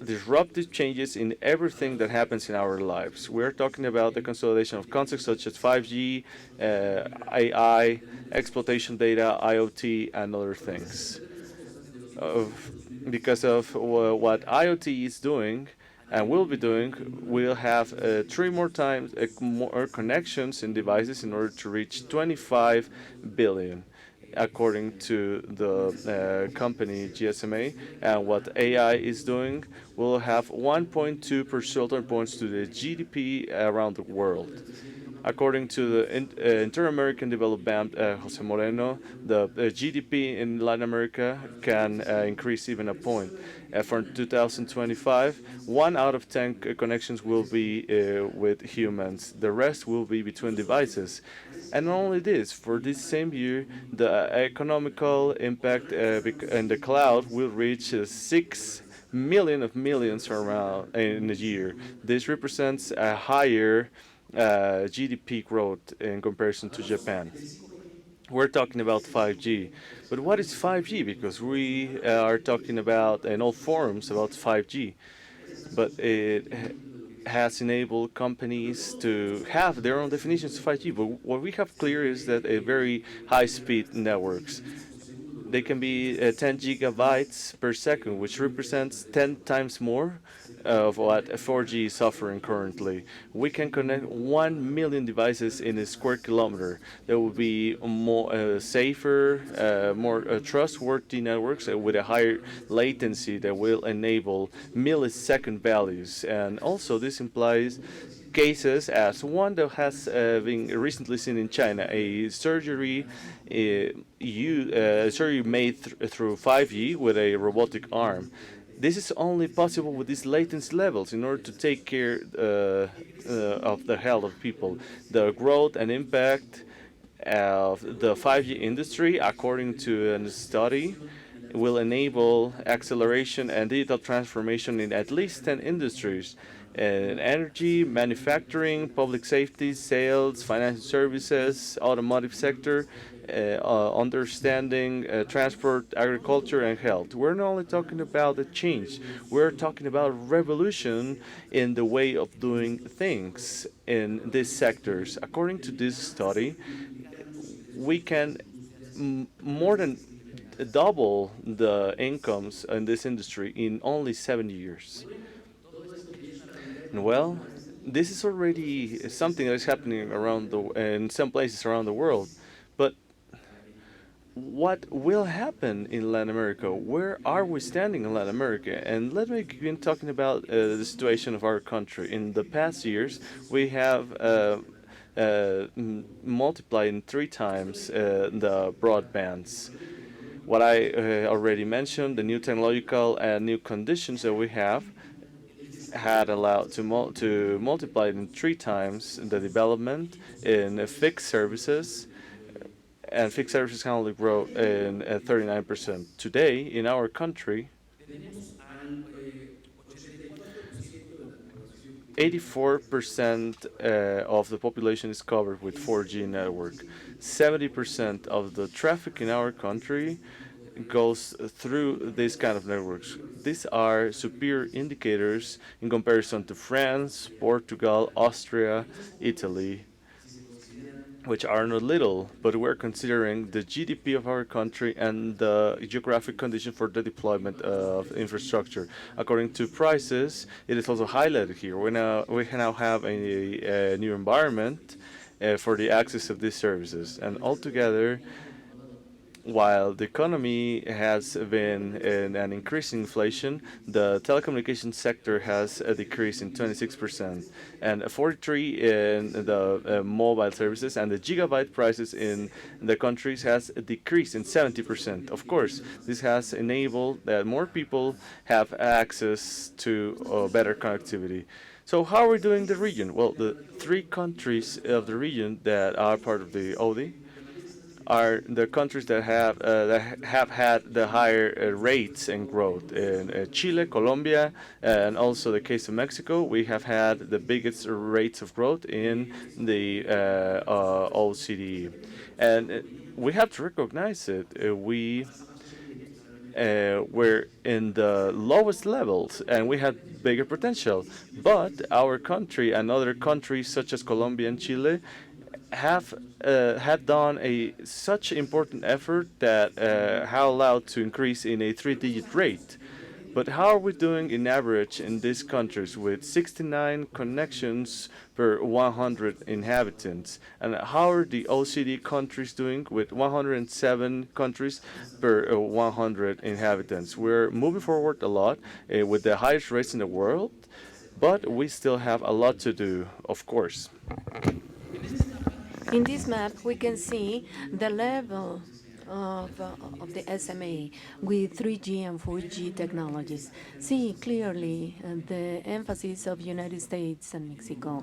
disruptive changes in everything that happens in our lives. We're talking about the consolidation of concepts such as 5G, AI, exploitation data, IoT, and other things. Because of what IoT is doing, and will be doing, we'll have 3 more times more connections in devices in order to reach 25 billion, according to the company GSMA. And what AI is doing, we'll have 1.2 percentage points to the GDP around the world. According to the Inter-American Development Bank, Jose Moreno, the GDP in Latin America can increase even a point. For 2025, 1 out of 10 connections will be with humans. The rest will be between devices. And not only this, for this same year, the economical impact in the cloud will reach 6 million of millions around in a year. This represents a higher GDP growth in comparison to Japan. We're talking about 5G. But what is 5G? Because we are talking about in all forums about 5G. But it has enabled companies to have their own definitions of 5G. But what we have clear is that a very high-speed networks. They can be 10 gigabytes per second, which represents 10 times more of what 4G is offering currently. We can connect 1 million devices in a square kilometer. There will be more safer, more trustworthy networks with a higher latency that will enable millisecond values. And also this implies cases as one that has been recently seen in China, a surgery surgery made through 5G with a robotic arm. This is only possible with these latency levels in order to take care of the health of people. The growth and impact of the 5G industry, according to a study, will enable acceleration and digital transformation in at least 10 industries. Energy, manufacturing, public safety, sales, financial services, automotive sector, understanding, transport, agriculture, and health. We're not only talking about a change, we're talking about revolution in the way of doing things in these sectors. According to this study, we can more than double the incomes in this industry in only 7 years. Well, this is already something that is happening in some places around the world. But what will happen in Latin America? Where are we standing in Latin America? And let me begin talking about the situation of our country. In the past years, we have multiplied 3 times the broadbands. What I already mentioned, the new technological and new conditions that we have had allowed to multiply in 3 times the development in fixed services, and fixed services can only grow in 39%. Today, in our country, 84% of the population is covered with 4G network. 70% of the traffic in our country goes through these kind of networks. These are superior indicators in comparison to France, Portugal, Austria, Italy, which are not little, but we're considering the GDP of our country and the geographic condition for the deployment of infrastructure. According to prices, it is also highlighted here. We now have a new environment for the access of these services, and altogether, while the economy has been in an increasing inflation, the telecommunications sector has a decrease in 26%, and 43% in the mobile services, and the gigabyte prices in the countries has decreased in 70%. Of course, this has enabled that more people have access to better connectivity. So how are we doing in the region? Well, the 3 countries of the region that are part of the ODI are the countries that have had the higher rates and growth. In Chile, Colombia, and also the case of Mexico, we have had the biggest rates of growth in the OECD. And we have to recognize it. We're in the lowest levels, and we had bigger potential. But our country and other countries such as Colombia and Chile have had done such important effort that have allowed to increase in a 3-digit rate. But how are we doing in average in these countries with 69 connections per 100 inhabitants? And how are the OECD countries doing with 107 countries per 100 inhabitants? We're moving forward a lot with the highest rates in the world, but we still have a lot to do, of course. In this map, we can see the level of the SMA with 3G and 4G technologies. See clearly the emphasis of United States and Mexico.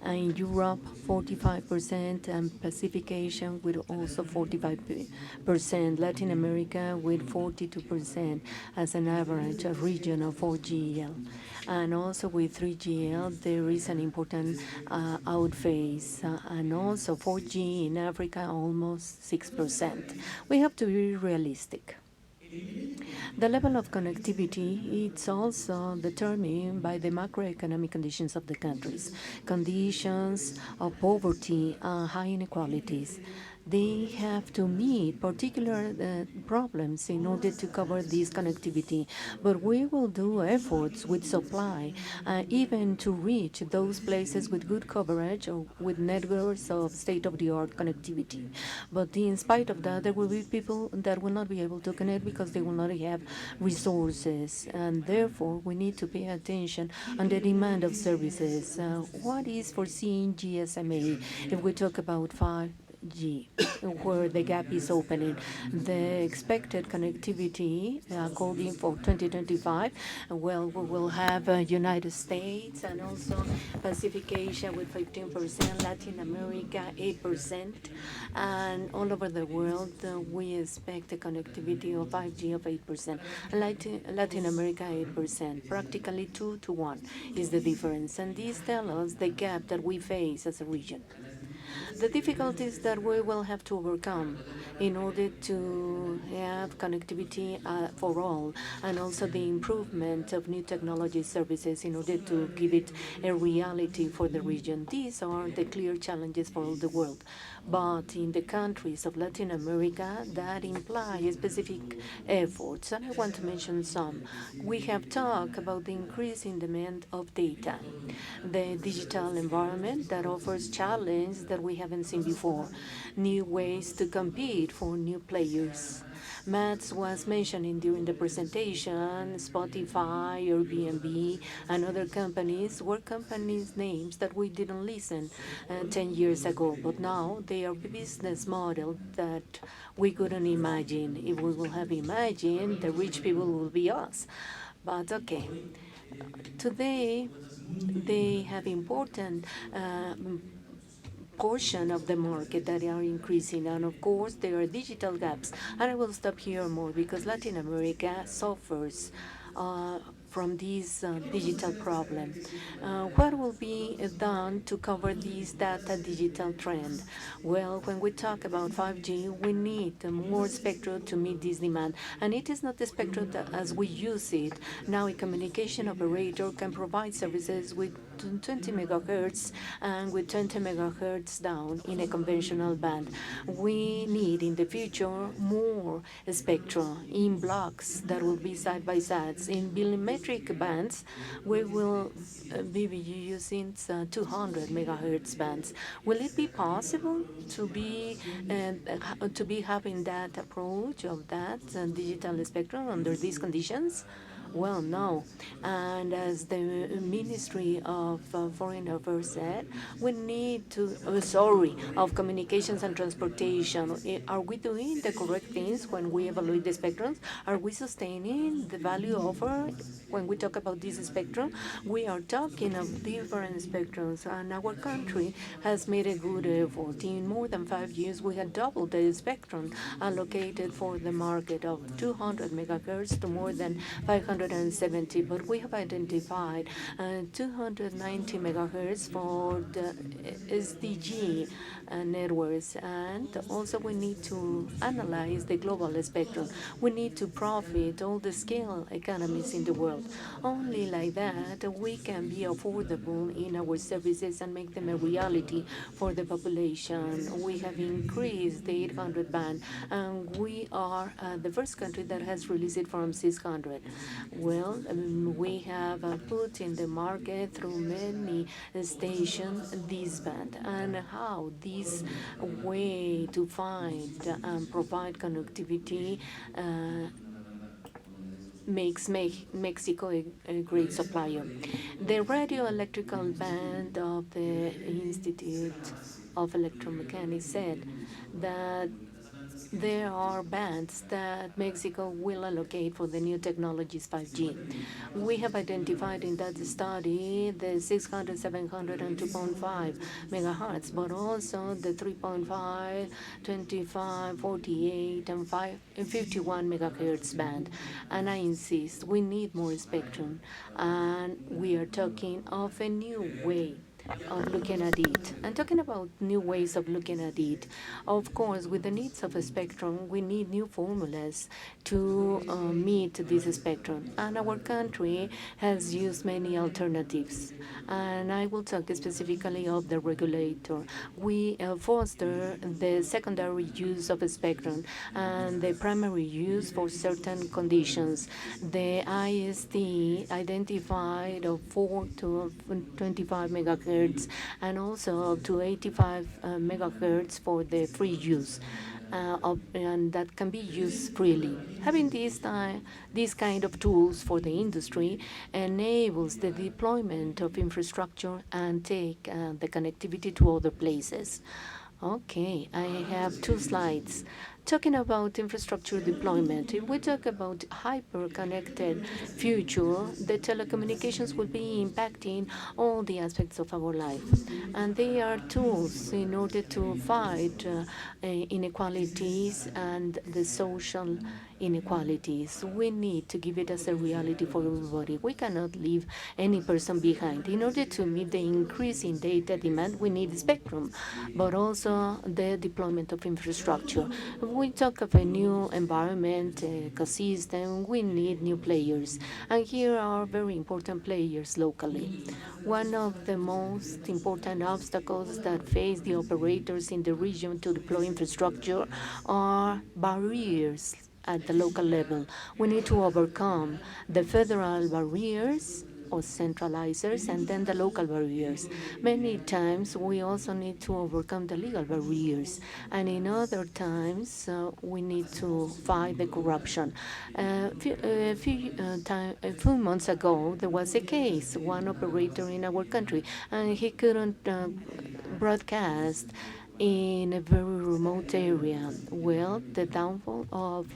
In Europe, 45%, and Pacific Asia with also 45%, Latin America with 42% as an average, a region of 4GL. And also with 3GL, there is an important outphase, and also 4G in Africa, almost 6%. We have to be realistic. The level of connectivity is also determined by the macroeconomic conditions of the countries, conditions of poverty and high inequalities. They have to meet particular problems in order to cover this connectivity. But we will do efforts with supply, even to reach those places with good coverage or with networks of state-of-the-art connectivity. But in spite of that, there will be people that will not be able to connect because they will not have resources. And therefore, we need to pay attention on the demand of services. What is foreseen GSMA if we talk about 5G, where the gap is opening? The expected connectivity according for 2025, well, we will have United States and also Pacific Asia with 15%, Latin America 8%, and all over the world we expect a connectivity of 5G of 8%, Latin America 8%, practically 2 to 1 is the difference, and these tell us the gap that we face as a region. The difficulties that we will have to overcome in order to have have connectivity for all, and also the improvement of new technology services in order to give it a reality for the region. These are the clear challenges for all the world. But in the countries of Latin America, that imply specific efforts, and I want to mention some. We have talked about the increasing demand of data, the digital environment that offers challenges that we haven't seen before, new ways to compete for new players. Mats was mentioning during the presentation, Spotify, Airbnb, and other companies were companies' names that we didn't listen 10 years ago, but now they are business model that we couldn't imagine. If we will have imagined, the rich people will be us. But okay, today they have important portion of the market that are increasing, and of course there are digital gaps. And I will stop here more because Latin America suffers from this digital problem. What will be done to cover this data digital trend? Well, when we talk about 5G, we need more spectrum to meet this demand. And it is not the spectrum as we use it. Now a communication operator can provide services with 20 megahertz and with 20 megahertz down in a conventional band. We need in the future more spectrum in blocks that will be side by sides. In millimetric bands, we will be using 200 megahertz bands. Will it be possible to be having that approach of that digital spectrum under these conditions? Well, no. And as the Ministry of Foreign Affairs said, we need to, of Communications and Transportation. Are we doing the correct things when we evaluate the spectrums? Are we sustaining the value offered when we talk about this spectrum? We are talking of different spectrums, and our country has made a good effort. In more than 5 years, we had doubled the spectrum allocated for the market of 200 megahertz to more than 570, but we have identified 290 megahertz for the SDG networks, and also we need to analyze the global spectrum. We need to profit all the scale economies in the world. Only like that we can be affordable in our services and make them a reality for the population. We have increased the 800 band, and we are the first country that has released it from 600. Well, we have put in the market through many stations this band, and how this way to find and provide connectivity makes Mexico a great supplier. The radio electrical band of the Institute of Electromechanics said that there are bands that Mexico will allocate for the new technologies 5G. We have identified in that study the 600, 700, and 2.5 megahertz, but also the 3.5, 25, 48, and 51 megahertz band. And I insist, we need more spectrum, and we are talking of a new way of looking at it. And talking about new ways of looking at it, of course, with the needs of a spectrum, we need new formulas to meet this spectrum. And our country has used many alternatives. And I will talk specifically of the regulator. We foster the secondary use of a spectrum and the primary use for certain conditions. The IST identified 4 to 25 megahertz and also up to 85 megahertz for the free use. And that can be used freely. Having these kind of tools for the industry enables the deployment of infrastructure and take the connectivity to other places. Okay, I have 2 slides. Talking about infrastructure deployment, if we talk about hyper-connected future, the telecommunications will be impacting all the aspects of our life. And they are tools in order to fight inequalities and the social inequalities. We need to give it as a reality for everybody. We cannot leave any person behind. In order to meet the increase in data demand, we need spectrum, but also the deployment of infrastructure. we talk of a new environment, ecosystem, we need new players. And here are very important players locally. One of the most important obstacles that face the operators in the region to deploy infrastructure are barriers at the local level. We need to overcome the federal barriers or centralizers and then the local barriers. Many times we also need to overcome the legal barriers, and in other times we need to fight the corruption. A few months ago there was a case, one operator in our country, and he couldn't broadcast in a very remote area. Well, the downfall of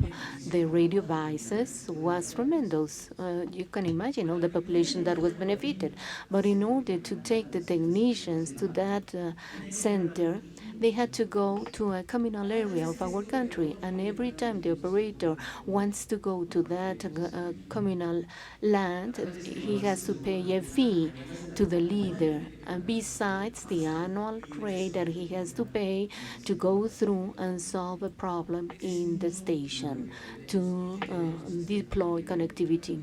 the radio devices was tremendous. You can imagine all the population that was benefited. But in order to take the technicians to that center, they had to go to a communal area of our country. And every time the operator wants to go to that communal land, he has to pay a fee to the leader. And besides the annual rate that he has to pay to go through and solve a problem in the station to deploy connectivity.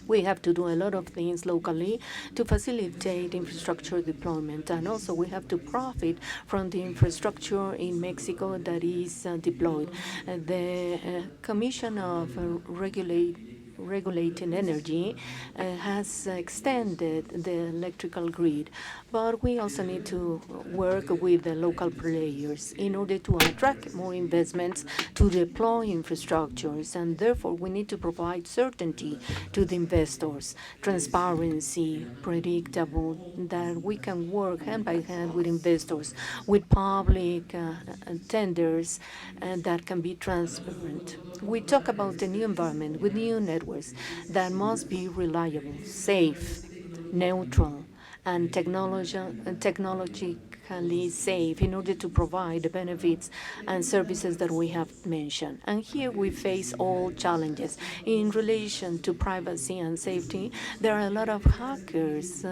We have to do a lot of things locally to facilitate infrastructure deployment, and also we have to profit from the infrastructure in Mexico that is deployed. The Commission of Regulating Energy has extended the electrical grid, but we also need to work with the local players in order to attract more investments to deploy infrastructures, and therefore we need to provide certainty to the investors, transparency, predictable, that we can work hand by hand with investors, with public tenders that can be transparent. We talk about the new environment with new networks that must be reliable, safe, neutral, and technologically safe in order to provide the benefits and services that we have mentioned. And here we face all challenges. In relation to privacy and safety, there are a lot of hackers,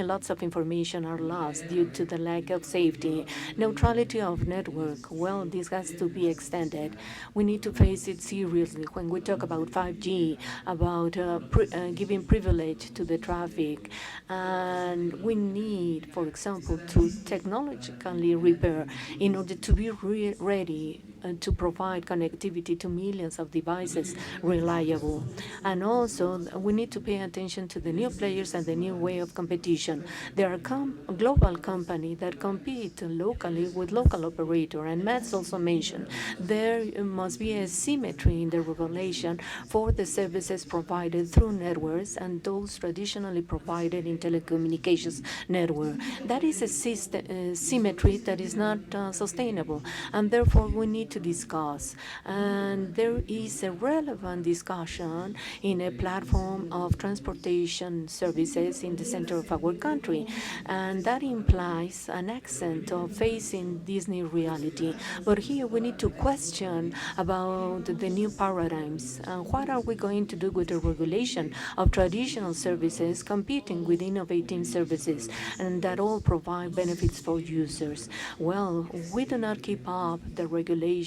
lots of information are lost due to the lack of safety. Neutrality of network, well, this has to be extended. We need to face it seriously when we talk about 5G, about giving privilege to the traffic. And we need, for example, to technologically repair in order to be ready to provide connectivity to millions of devices reliable. And also, we need to pay attention to the new players and the new way of competition. There are global companies that compete locally with local operator, and Matt's also mentioned there must be a symmetry in the regulation for the services provided through networks and those traditionally provided in telecommunications network. That is a symmetry that is not sustainable, and therefore we need to discuss. And there is a relevant discussion in a platform of transportation services in the center of our country, and that implies an accent of facing this new reality. But here we need to question about the new paradigms and what are we going to do with the regulation of traditional services competing with innovative services and that all provide benefits for users. Well, we do not keep up the regulation,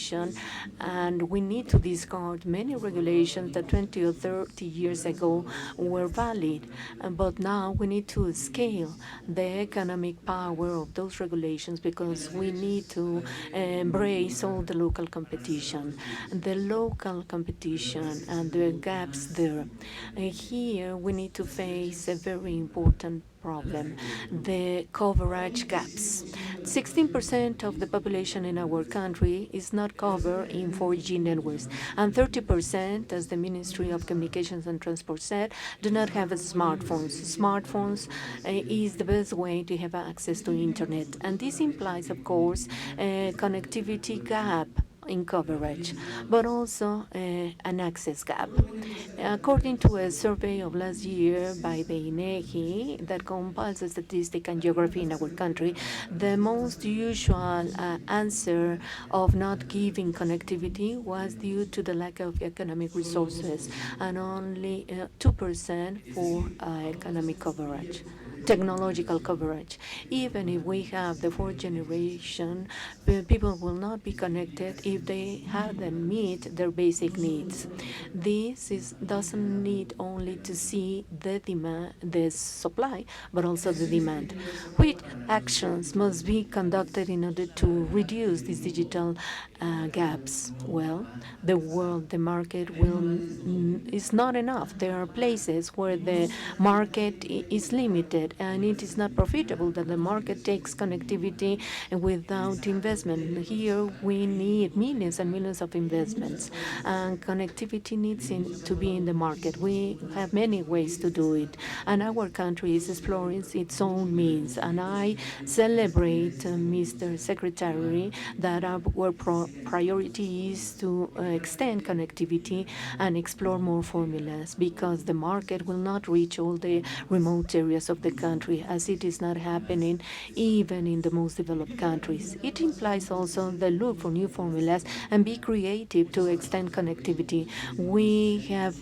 and we need to discard many regulations that 20 or 30 years ago were valid, but now we need to scale the economic power of those regulations because we need to embrace all the local competition. The local competition and the gaps there. Here we need to face a very important problem, the coverage gaps. 16% of the population in our country is not covered in 4G networks, and 30%, as the Ministry of Communications and Transport said, do not have smartphones. Smartphones is the best way to have access to internet, and this implies, of course, a connectivity gap in coverage, but also an access gap. According to a survey of last year by the INEGI that compiles statistics and geography in our country, the most usual answer of not giving connectivity was due to the lack of economic resources, and only 2% for economic coverage. technological coverage. Even if we have the fourth generation, people will not be connected if they haven't meet their basic needs. This doesn't need only to see the demand, the supply, but also the demand. Which actions must be conducted in order to reduce these digital gaps? Well, the market is not enough. There are places where the market is limited and it is not profitable that the market takes connectivity without investment. Here we need millions and millions of investments, and connectivity needs to be in the market. We have many ways to do it, and our country is exploring its own means. And I celebrate, Mr. Secretary, that our priority is to extend connectivity and explore more formulas, because the market will not reach all the remote areas of the country, as it is not happening even in the most developed countries. It implies also the look for new formulas and be creative to extend connectivity. We have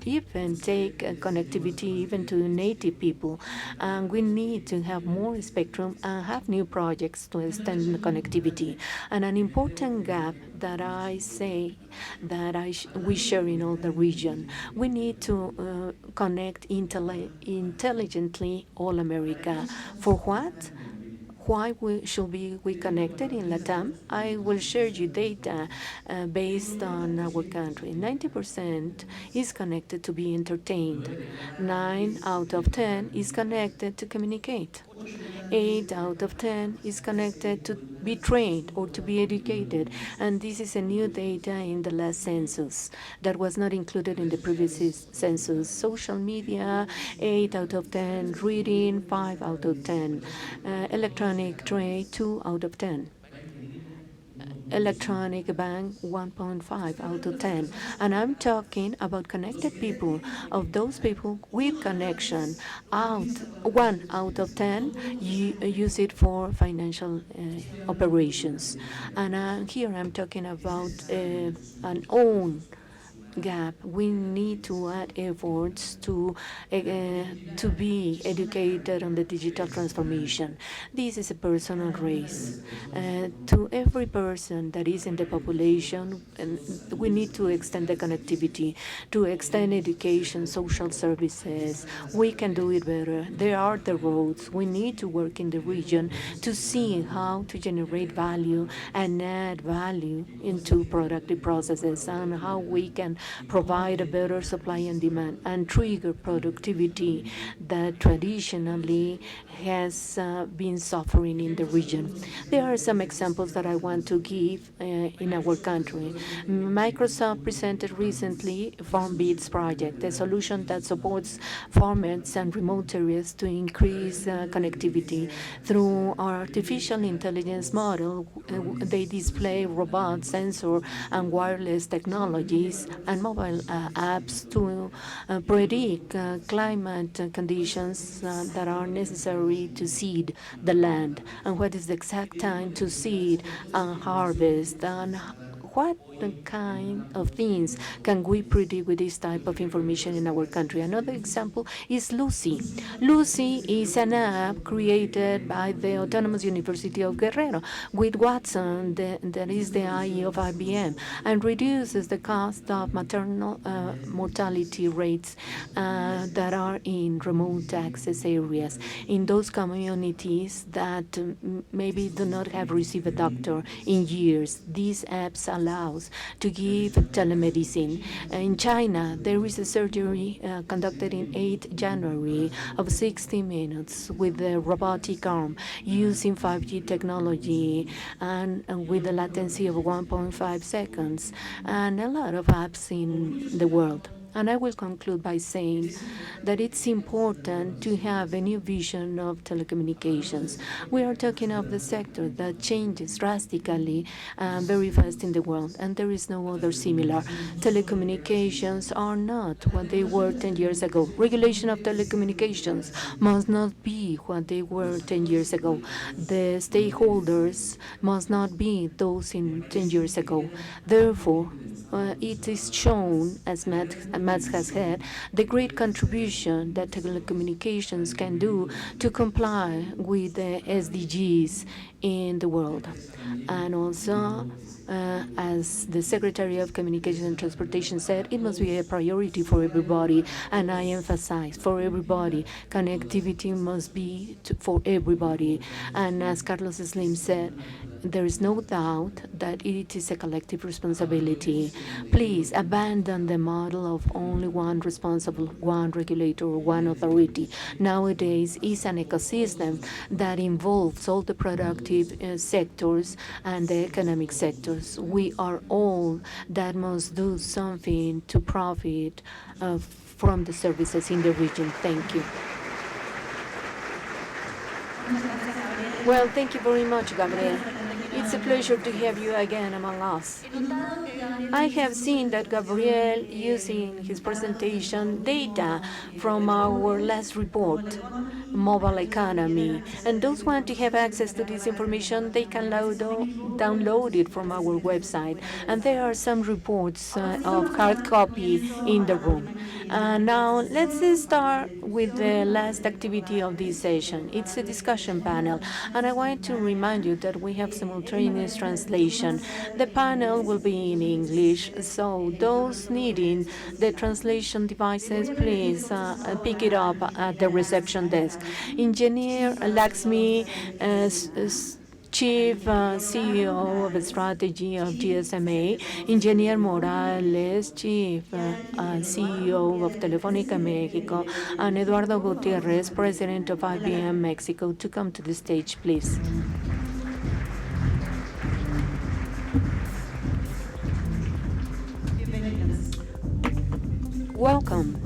even take connectivity even to native people, and we need to have more spectrum and have new projects to extend the connectivity. And an important gap that I say that we share in all the region, we need to connect intelligently all America. For what? Why should we connected in LATAM? I will share you data based on our country. 90% is connected to be entertained. 9 out of 10 is connected to communicate. 8 out of 10 is connected to be trained or to be educated. And this is a new data in the last census that was not included in the previous census. Social media, 8 out of 10. Reading, 5 out of 10. Electronic trade, 2 out of 10. Electronic bank, 1.5 out of 10. And I'm talking about connected people. Of those people with connection, 1 out of 10 use it for financial operations. And here I'm talking about an own gap. We need to add efforts to be educated on the digital transformation. This is a personal race. To every person that is in the population, we need to extend the connectivity, to extend education, social services. We can do it better. There are the roads. We need to work in the region to see how to generate value and add value into productive processes, and how we can provide a better supply and demand and trigger productivity that traditionally has been suffering in the region. There are some examples that I want to give in our country. Microsoft presented recently FarmBeats project, a solution that supports farmers and remote areas to increase connectivity. Through artificial intelligence model, they display robot, sensor, and wireless technologies and mobile apps to predict climate conditions that are necessary to seed the land, and what is the exact time to seed and harvest, and what kind of things can we predict with this type of information in our country. Another example is Lucy. Lucy is an app created by the Autonomous University of Guerrero with Watson, that is the IE of IBM, and reduces the cost of maternal mortality rates that are in remote access areas, in those communities that maybe do not have received a doctor in years. These apps allows to give telemedicine. In China, there is a surgery conducted in 8 January of 60 minutes with a robotic arm using 5G technology and with a latency of 1.5 seconds, and a lot of apps in the world. And I will conclude by saying that it's important to have a new vision of telecommunications. We are talking of the sector that changes drastically very fast in the world, and there is no other similar. Telecommunications are not what they were 10 years ago. Regulation of telecommunications must not be what they were 10 years ago. The stakeholders must not be those in 10 years ago. Therefore, it is shown, as Mats has had, the great contribution that telecommunications can do to comply with the SDGs in the world. And also, as the Secretary of Communication and Transportation said, it must be a priority for everybody, and I emphasize, for everybody. Connectivity must be for everybody. And as Carlos Slim said, there is no doubt that it is a collective responsibility. Please abandon the model of only one responsible, one regulator, or one authority. Nowadays, it's an ecosystem that involves all the productive sectors and the economic sectors. We are all that must do something to profit from the services in the region. Thank you. Well, thank you very much, Gabriel. It's a pleasure to have you again among us. I have seen that Gabriel using his presentation data from our last report, Mobile Economy. And those who want to have access to this information, they can download it from our website. And there are some reports of hard copy in the room. Now, let's start with the last activity of this session. It's a discussion panel. And I want to remind you that we have simultaneous translation. The panel will be in English, so those needing the translation devices, please pick it up at the reception desk. Engineer Laxmi, Chief CEO of Strategy of GSMA, Engineer Morales, Chief CEO of Telefónica Mexico, and Eduardo Gutierrez, President of IBM Mexico, to come to the stage, please. Welcome.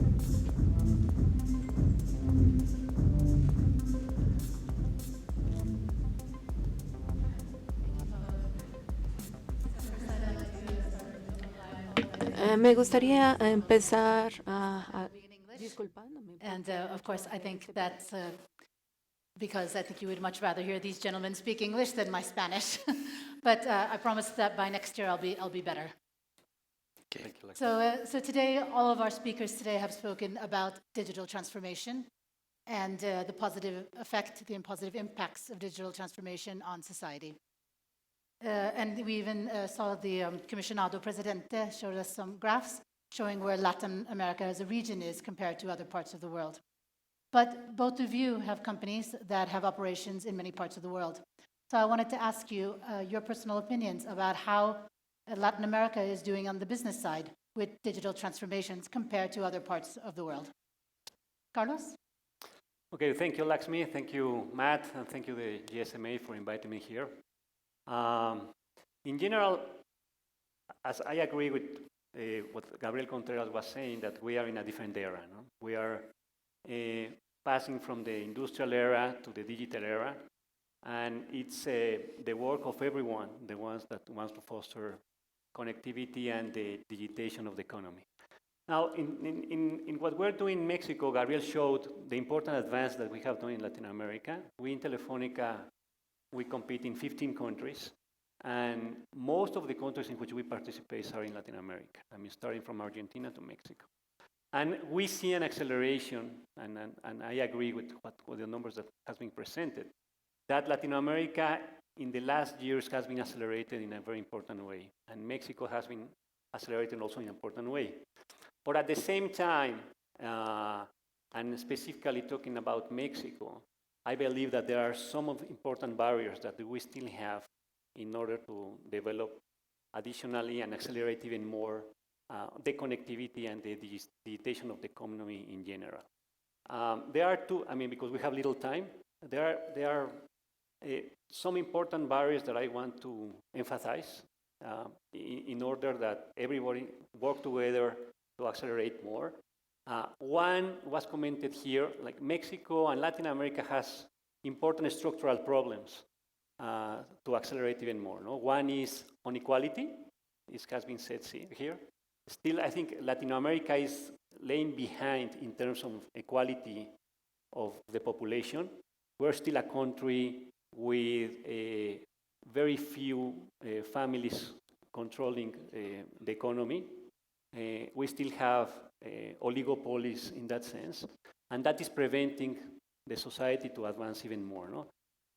Me gustaría empezar disculpándome. And of course, I think that's because I think you would much rather hear these gentlemen speak English than my Spanish. But I promise that by next year I'll be better. Okay. So today, all of our speakers today have spoken about digital transformation and the positive effect, the positive impacts of digital transformation on society. And we even saw the Comisionado Presidente showed us some graphs showing where Latin America as a region is compared to other parts of the world. But both of you have companies that have operations in many parts of the world. So I wanted to ask you your personal opinions about how Latin America is doing on the business side with digital transformations compared to other parts of the world. Carlos? Okay, thank you, Laxmi. Thank you, Matt, and thank you, the GSMA, for inviting me here. In general, as I agree with what Gabriel Contreras was saying, that we are in a different era. No? We are passing from the industrial era to the digital era, and it's the work of everyone, the ones that wants to foster connectivity and the digitization of the economy. Now, in what we're doing in Mexico, Gabriel showed the important advance that we have done in Latin America. We in Telefónica, we compete in 15 countries, and most of the countries in which we participate are in Latin America. I mean, starting from Argentina to Mexico. And we see an acceleration, and I agree with the numbers that has been presented, that Latin America in the last years has been accelerated in a very important way, and Mexico has been accelerated also in an important way. But at the same time, and specifically talking about Mexico, I believe that there are some of important barriers that we still have in order to develop additionally and accelerate even more the connectivity and the digitization of the economy in general. There are two, I mean, because we have little time, there are some important barriers that I want to emphasize in order that everybody work together to accelerate more. One was commented here, like Mexico and Latin America has important structural problems to accelerate even more. No? One is inequality. This has been said here. Still, I think Latin America is laying behind in terms of equality of the population. We're still a country with very few families controlling the economy. We still have oligopolies in that sense, and that is preventing the society to advance even more. No?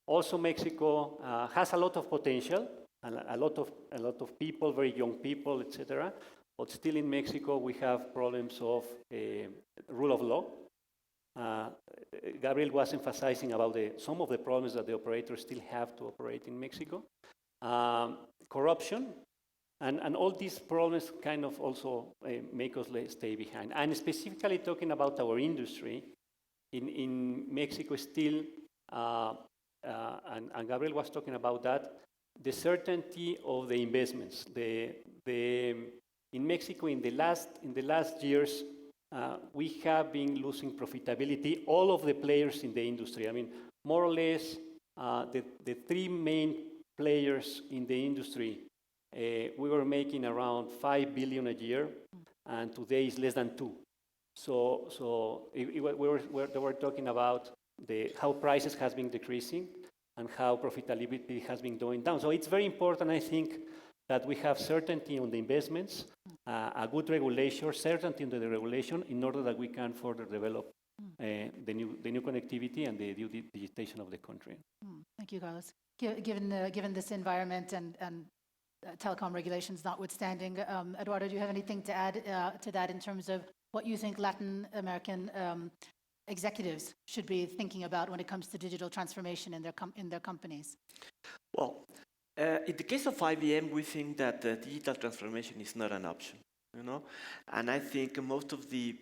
Also, Mexico has a lot of potential, a lot of people, very young people, etc. But still in Mexico, we have problems of rule of law. Gabriel was emphasizing about some of the problems that the operators still have to operate in Mexico. Corruption, and all these problems kind of also make us stay behind. And specifically talking about our industry, in Mexico still, and Gabriel was talking about that, the certainty of the investments. In Mexico, in the last years, we have been losing profitability, all of the players in the industry. I mean, more or less, the three main players in the industry, we were making around 5 billion a year, and today it's less than 2. So they were talking about how prices has been decreasing and how profitability has been going down. So it's very important, I think, that we have certainty on the investments, a good regulation, certainty on the regulation, in order that we can further develop the new connectivity and the digitization of the country. Thank you, Carlos. Given this environment and telecom regulations notwithstanding, Eduardo, do you have anything to add to that in terms of what you think Latin American executives should be thinking about when it comes to digital transformation in their companies? Well, in the case of IBM, we think that digital transformation is not an option, you know, and I think most of the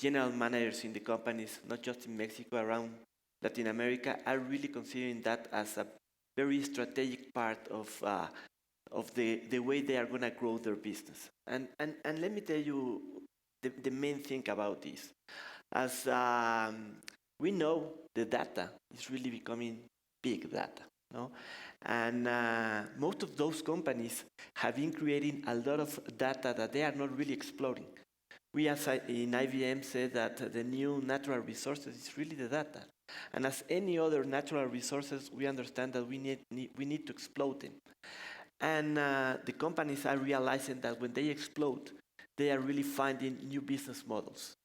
general managers in the companies, not just in Mexico, around Latin America, are really considering that as a very strategic part of the way they are going to grow their business. And let me tell you the main thing about this. As we know, the data is really becoming big data. No? And most of those companies have been creating a lot of data that they are not really exploring. We as in IBM say that the new natural resources is really the data. And as any other natural resources, we understand that we need to exploit them. And the companies are realizing that when they explode, they are really finding new business models.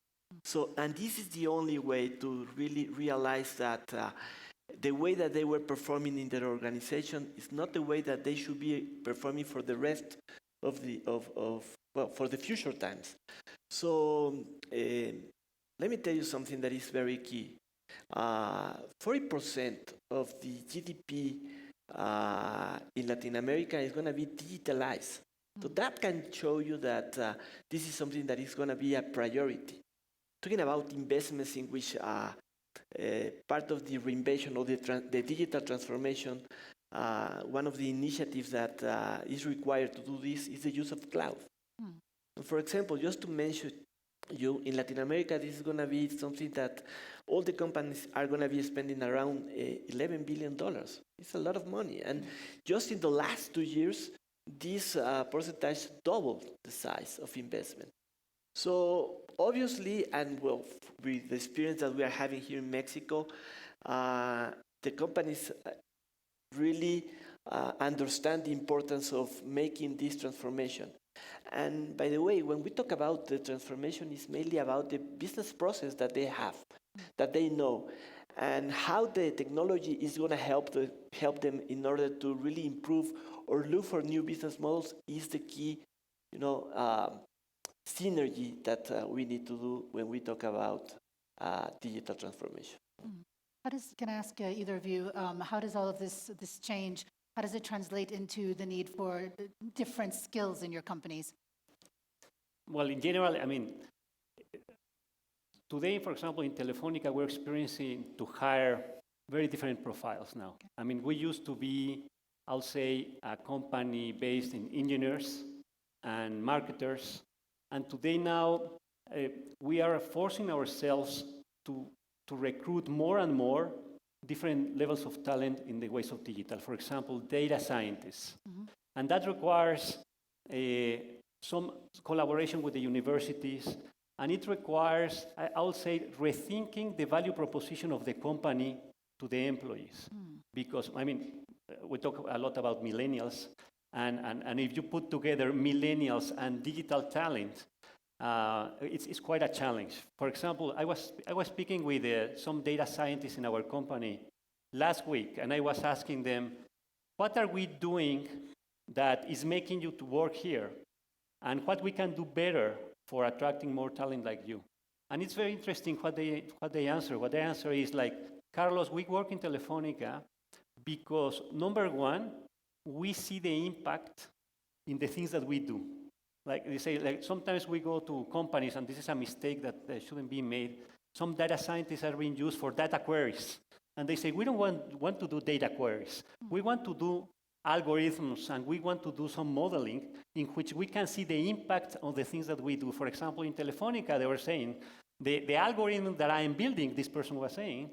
So, and this is the only way to really realize that the way that they were performing in their organization is not the way that they should be performing for the rest of for the future times. So let me tell you something that is very key. 40% of the GDP in Latin America is going to be digitalized. So that can show you that this is something that is going to be a priority. Talking about investments in which part of the reinvention of the digital transformation, one of the initiatives that is required to do this is the use of cloud. For example, just to mention you, in Latin America, this is going to be something that all the companies are going to be spending around $11 billion. It's a lot of money. And just in the last 2 years, this percentage doubled the size of investment. So obviously, and well, with the experience that we are having here in Mexico, the companies really understand the importance of making this transformation. And by the way, when we talk about the transformation, it's mainly about the business process that they have, that they know, and how the technology is going to help them in order to really improve or look for new business models is the key, synergy that we need to do when we talk about digital transformation. Can I ask either of you, how does all of this change, how does it translate into the need for different skills in your companies? Well, in general, I mean, today, for example, in Telefónica, we're experiencing to hire very different profiles now. I mean, we used to be, I'll say, a company based in engineers and marketers. And today now, we are forcing ourselves to recruit more and more different levels of talent in the ways of digital. For example, data scientists. And that requires some collaboration with the universities. And it requires, I'll say, rethinking the value proposition of the company to the employees. Because, I mean, we talk a lot about millennials. And if you put together millennials and digital talent, it's quite a challenge. For example, I was speaking with some data scientists in our company last week, and I was asking them, what are we doing that is making you to work here, and what we can do better for attracting more talent like you? And it's very interesting what they answer. What they answer is like, Carlos, we work in Telefónica because, number one, we see the impact in the things that we do. Like they say, like sometimes we go to companies, and this is a mistake that shouldn't be made. Some data scientists are being used for data queries. And they say, we don't want to do data queries. We want to do algorithms, and we want to do some modeling in which we can see the impact on the things that we do. For example, in Telefónica, they were saying, the algorithm that I am building, this person was saying,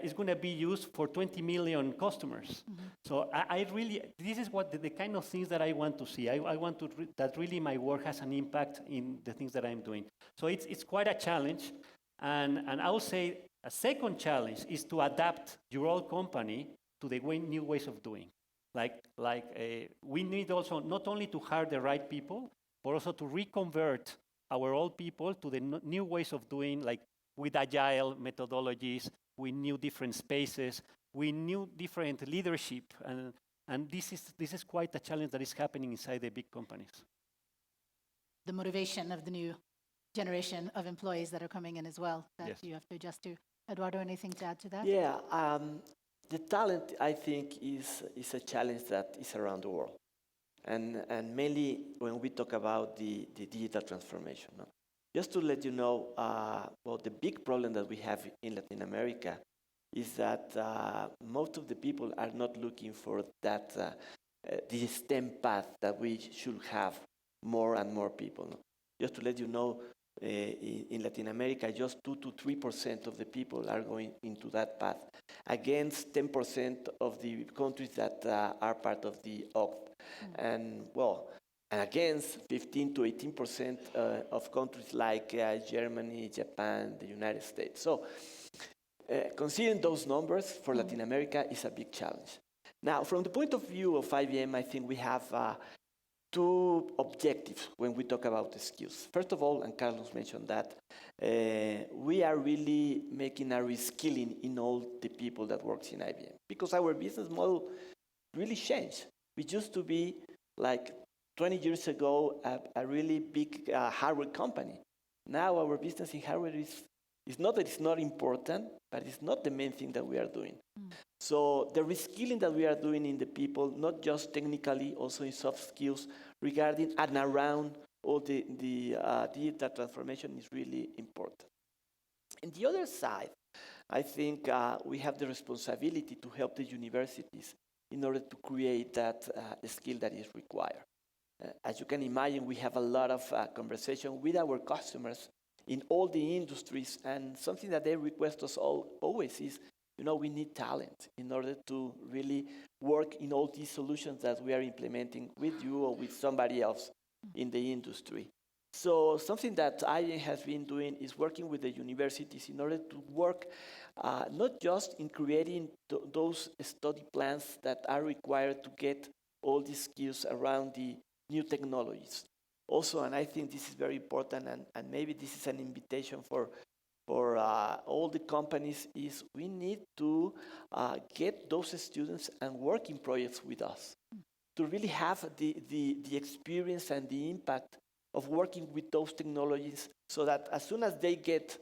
is going to be used for 20 million customers. So I really, this is what the kind of things that I want to see. I want to that really my work has an impact in the things that I'm doing. So it's quite a challenge. And I will say a second challenge is to adapt your old company to the new ways of doing. We need also not only to hire the right people, but also to reconvert our old people to the new ways of doing, like with agile methodologies, we knew different spaces, we knew different leadership, and this is quite a challenge that is happening inside the big companies. The motivation of the new generation of employees that are coming in as well, that Yes. you have to adjust to. Eduardo, anything to add to that? Yeah, the talent, I think, is a challenge that is around the world. And mainly when we talk about the digital transformation. No? Just to let you know, the big problem that we have in Latin America is that most of the people are not looking for that the STEM path that we should have more and more people. No? Just to let you know, in Latin America, just 2 to 3% of the people are going into that path, against 10% of the countries that are part of the OCDE. And against 15 to 18% of countries like Germany, Japan, the United States. So considering those numbers for Latin America is a big challenge. Now, from the point of view of IBM, I think we have two objectives when we talk about the skills. First of all, and Carlos mentioned that, we are really making a reskilling in all the people that works in IBM, because our business model really changed. We used to be like 20 years ago a really big hardware company. Now our business in hardware is not that it's not important, but it's not the main thing that we are doing. So the reskilling that we are doing in the people, not just technically, also in soft skills regarding and around all the digital transformation is really important. And the other side, I think we have the responsibility to help the universities in order to create that skill that is required. As you can imagine, we have a lot of conversation with our customers in all the industries, and something that they request us always is, we need talent in order to really work in all these solutions that we are implementing with you or with somebody else in the industry. So something that IBM has been doing is working with the universities in order to work not just in creating those study plans that are required to get all these skills around the new technologies. Also, and I think this is very important, and maybe this is an invitation for all the companies, is we need to get those students and work in projects with us to really have the experience and the impact of working with those technologies, so that as soon as they get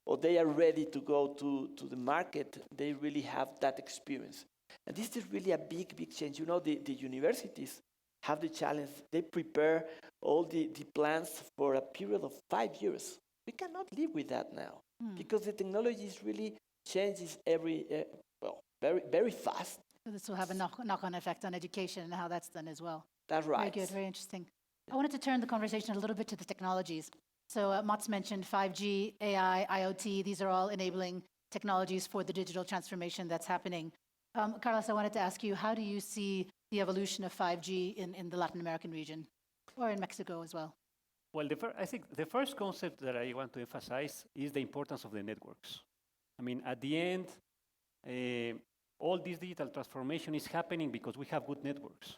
or they are ready to go to the market, they really have that experience. And this is really a big, big change. The universities have the challenge. They prepare all the plans for a period of 5 years. We cannot live with that now because the technology is really changes very, very fast. So this will have a knock-on effect on education and how that's done as well. That's right. Very good, very interesting. I wanted to turn the conversation a little bit to the technologies. So Mats mentioned 5G, AI, IoT. These are all enabling technologies for the digital transformation that's happening. Carlos, I wanted to ask you, how do you see the evolution of 5G in the Latin American region, or in Mexico as well? Well, I think the first concept that I want to emphasize is the importance of the networks. I mean, at the end, all this digital transformation is happening because we have good networks.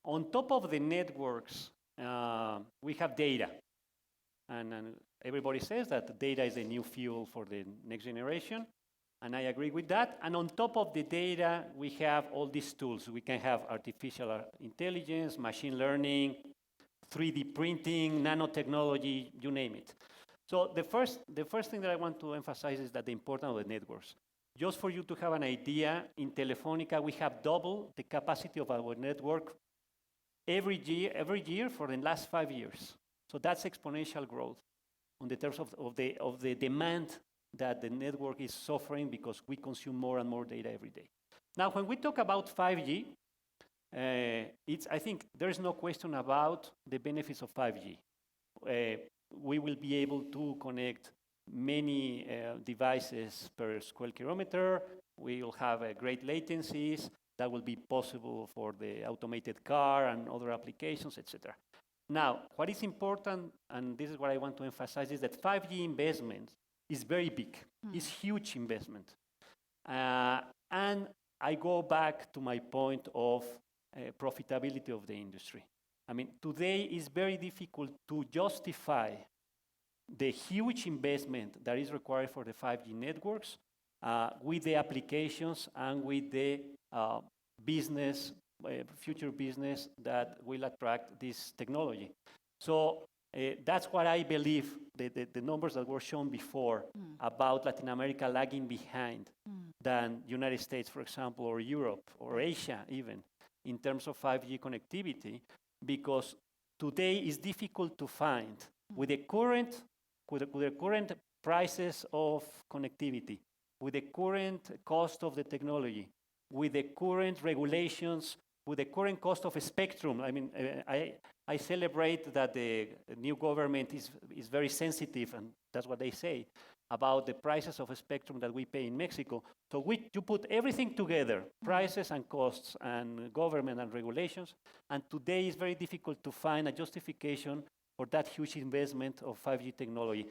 On top of the networks, we have data. And everybody says that data is a new fuel for the next generation. And I agree with that. And on top of the data, we have all these tools. We can have artificial intelligence, machine learning, 3D printing, nanotechnology, you name it. So the first thing that I want to emphasize is that the importance of the networks. Just for you to have an idea, in Telefónica, we have doubled the capacity of our network every year for the last 5 years. So that's exponential growth on the terms of the demand that the network is suffering because we consume more and more data every day. Now, when we talk about 5G, I think there is no question about the benefits of 5G. We will be able to connect many devices per square kilometer. We will have great latencies that will be possible for the automated car and other applications, etc. Now, what is important, and this is what I want to emphasize, is that 5G investment is very big. It's huge investment. And I go back to my point of profitability of the industry. I mean, today it's very difficult to justify the huge investment that is required for the 5G networks with the applications and with the business, future business that will attract this technology. So that's what I believe, the numbers that were shown before about Latin America lagging behind than United States, for example, or Europe, or Asia even, in terms of 5G connectivity, because today it's difficult to find, with the current prices of connectivity, with the current cost of the technology, with the current regulations, with the current cost of a spectrum. I mean, I celebrate that the new government is very sensitive, and that's what they say, about the prices of a spectrum that we pay in Mexico. So you put everything together, prices and costs and government and regulations, and today it's very difficult to find a justification for that huge investment of 5G technology.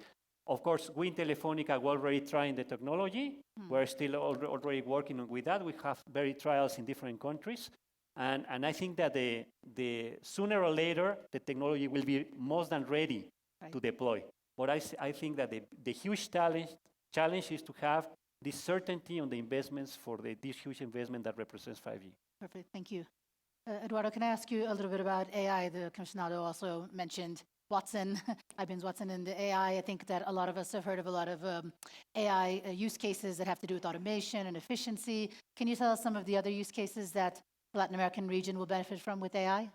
Of course, we in Telefónica were already trying the technology. We're still already working with that. We have very trials in different countries. And I think that the sooner or later, the technology will be more than ready to deploy. But I think that the huge challenge is to have this certainty on the investments for this huge investment that represents 5G. Perfect, thank you. Eduardo, can I ask you a little bit about AI? The Commissionado also mentioned Watson, IBM's Watson, and the AI. I think that a lot of us have heard of a lot of AI use cases that have to do with automation and efficiency. Can you tell us some of the other use cases that the Latin American region will benefit from with AI?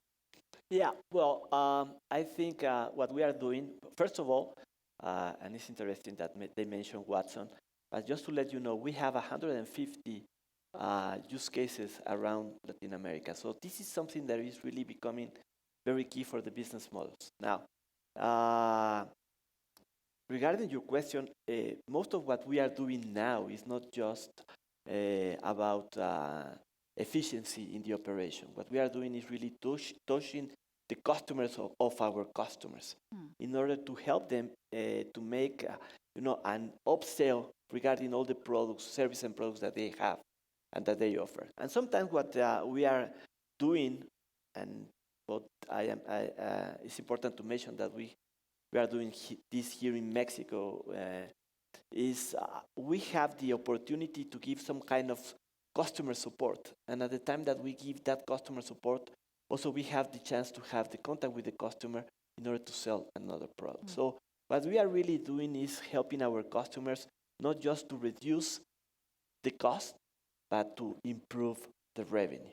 Yeah, well, I think what we are doing, first of all, and it's interesting that they mentioned Watson, but just to let you know, we have 150 use cases around Latin America. So this is something that is really becoming very key for the business models. Now, regarding your question, most of what we are doing now is not just about efficiency in the operation. What we are doing is really touching the customers of our customers in order to help them to make an upsell regarding all the products, services and products that they have and that they offer. And sometimes what we are doing, and what it's important to mention that we are doing this here in Mexico, is we have the opportunity to give some kind of customer support. And at the time that we give that customer support, also we have the chance to have the contact with the customer in order to sell another product. So what we are really doing is helping our customers not just to reduce the cost, but to improve the revenue.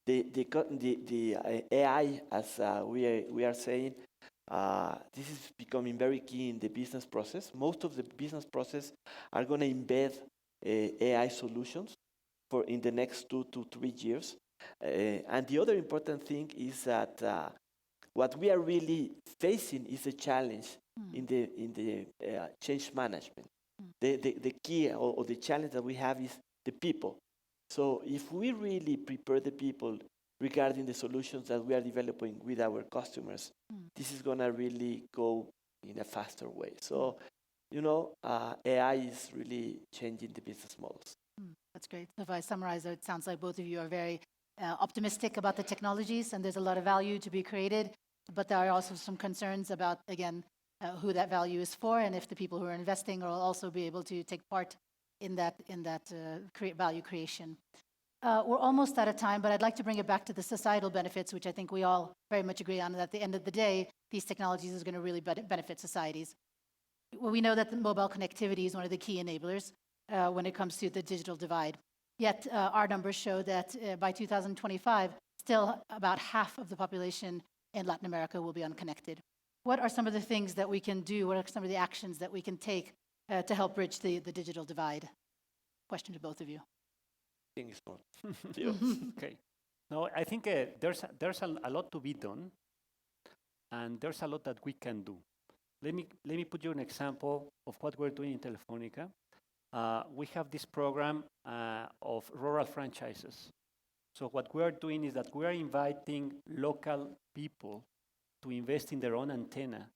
The AI, as we are saying, this is becoming very key in the business process. Most of the business process are going to embed AI solutions in the next 2 to 3 years. And the other important thing is that what we are really facing is a challenge in the change management. The key or the challenge that we have is the people. So if we really prepare the people regarding the solutions that we are developing with our customers, this is going to really go in a faster way. So, AI is really changing the business models. That's great. So if I summarize, it sounds like both of you are very optimistic about the technologies, and there's a lot of value to be created, but there are also some concerns about, again, who that value is for, and if the people who are investing will also be able to take part in that value creation. We're almost out of time, but I'd like to bring it back to the societal benefits, which I think we all very much agree on, and at the end of the day, these technologies is going to really benefit societies. Well, we know that the mobile connectivity is one of the key enablers when it comes to the digital divide. Yet our numbers show that by 2025, still about half of the population in Latin America will be unconnected. What are some of the things that we can do? What are some of the actions that we can take to help bridge the digital divide? Question to both of you. Okay. No, I think there's a lot to be done, and there's a lot that we can do. Let me put you an example of what we're doing in Telefónica. We have this program of rural franchises. So what we are doing is that we are inviting local people to invest in their own antenna.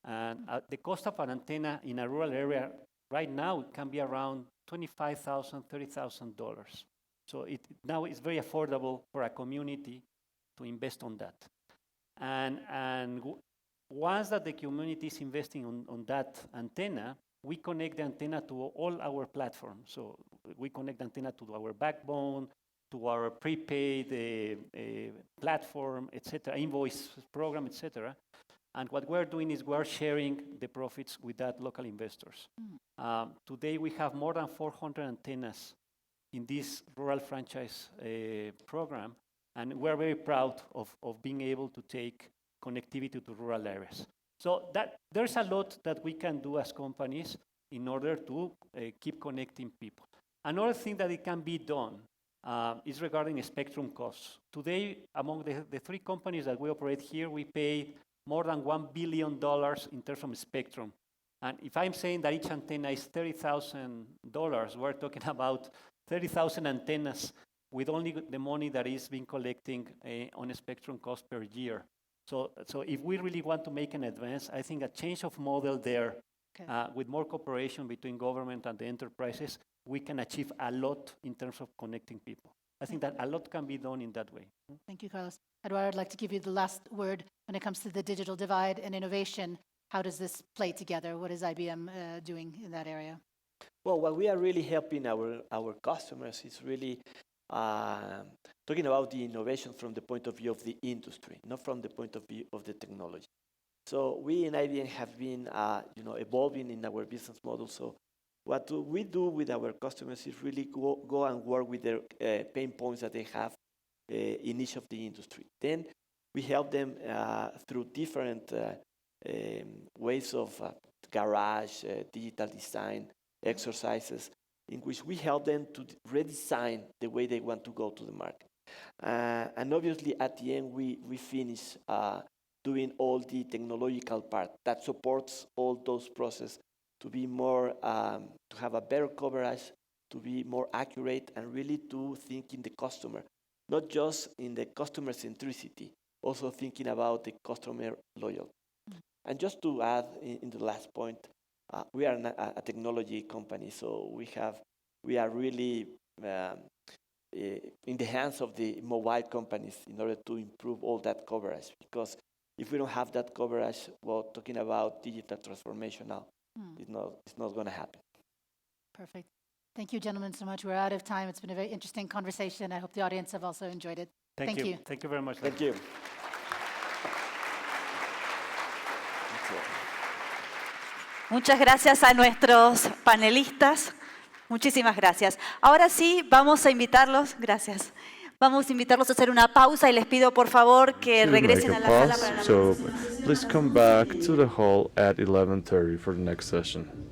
And the cost of an antenna in a rural area right now can be around $25,000, $30,000. So now it's very affordable for a community to invest on that. And once that the community is investing on that antenna, we connect the antenna to all our platforms. So we connect the antenna to our backbone, to our prepaid platform, etc., invoice program, etc. And what we're doing is we're sharing the profits with that local investors. Today we have more than 400 antennas in this rural franchise program, and we're very proud of being able to take connectivity to rural areas. So there's a lot that we can do as companies in order to keep connecting people. Another thing that it can be done is regarding spectrum costs. Today, among the three companies that we operate here, we pay more than $1 billion in terms of spectrum. And if I'm saying that each antenna is $30,000, we're talking about 30,000 antennas with only the money that is being collecting on a spectrum cost per year. So if we really want to make an advance, I think a change of model there, with more cooperation between government and the enterprises, we can achieve a lot in terms of connecting people. I think that a lot can be done in that way. Thank you, Carlos. Eduardo, I'd like to give you the last word when it comes to the digital divide and innovation. How does this play together? What is IBM doing in that area? Well, what we are really helping our customers is really talking about the innovation from the point of view of the industry, not from the point of view of the technology. So we in IBM have been evolving in our business model. So what we do with our customers is really go and work with their pain points that they have in each of the industry. Then we help them through different ways of garage, digital design, exercises, in which we help them to redesign the way they want to go to the market. And obviously, at the end, we finish doing all the technological part that supports all those processes to be more, to have a better coverage, to be more accurate, and really to think in the customer, not just in the customer centricity, also thinking about the customer loyalty. And just to add in the last point, we are a technology company, so we are really in the hands of the mobile companies in order to improve all that coverage. Because if we don't have that coverage, well, talking about digital transformation now, it's not going to happen. Perfect. Thank you, gentlemen, so much. We're out of time. It's been a very interesting conversation. I hope the audience have also enjoyed it. Thank you. Thank you very much. Thank you. Muchas gracias a nuestros panelistas. Muchísimas gracias. Ahora sí, vamos a invitarlos. Gracias. Vamos a invitarlos a hacer una pausa y les pido por favor que regresen a la sala para la So please come back to the hall at 11:30 for the next session.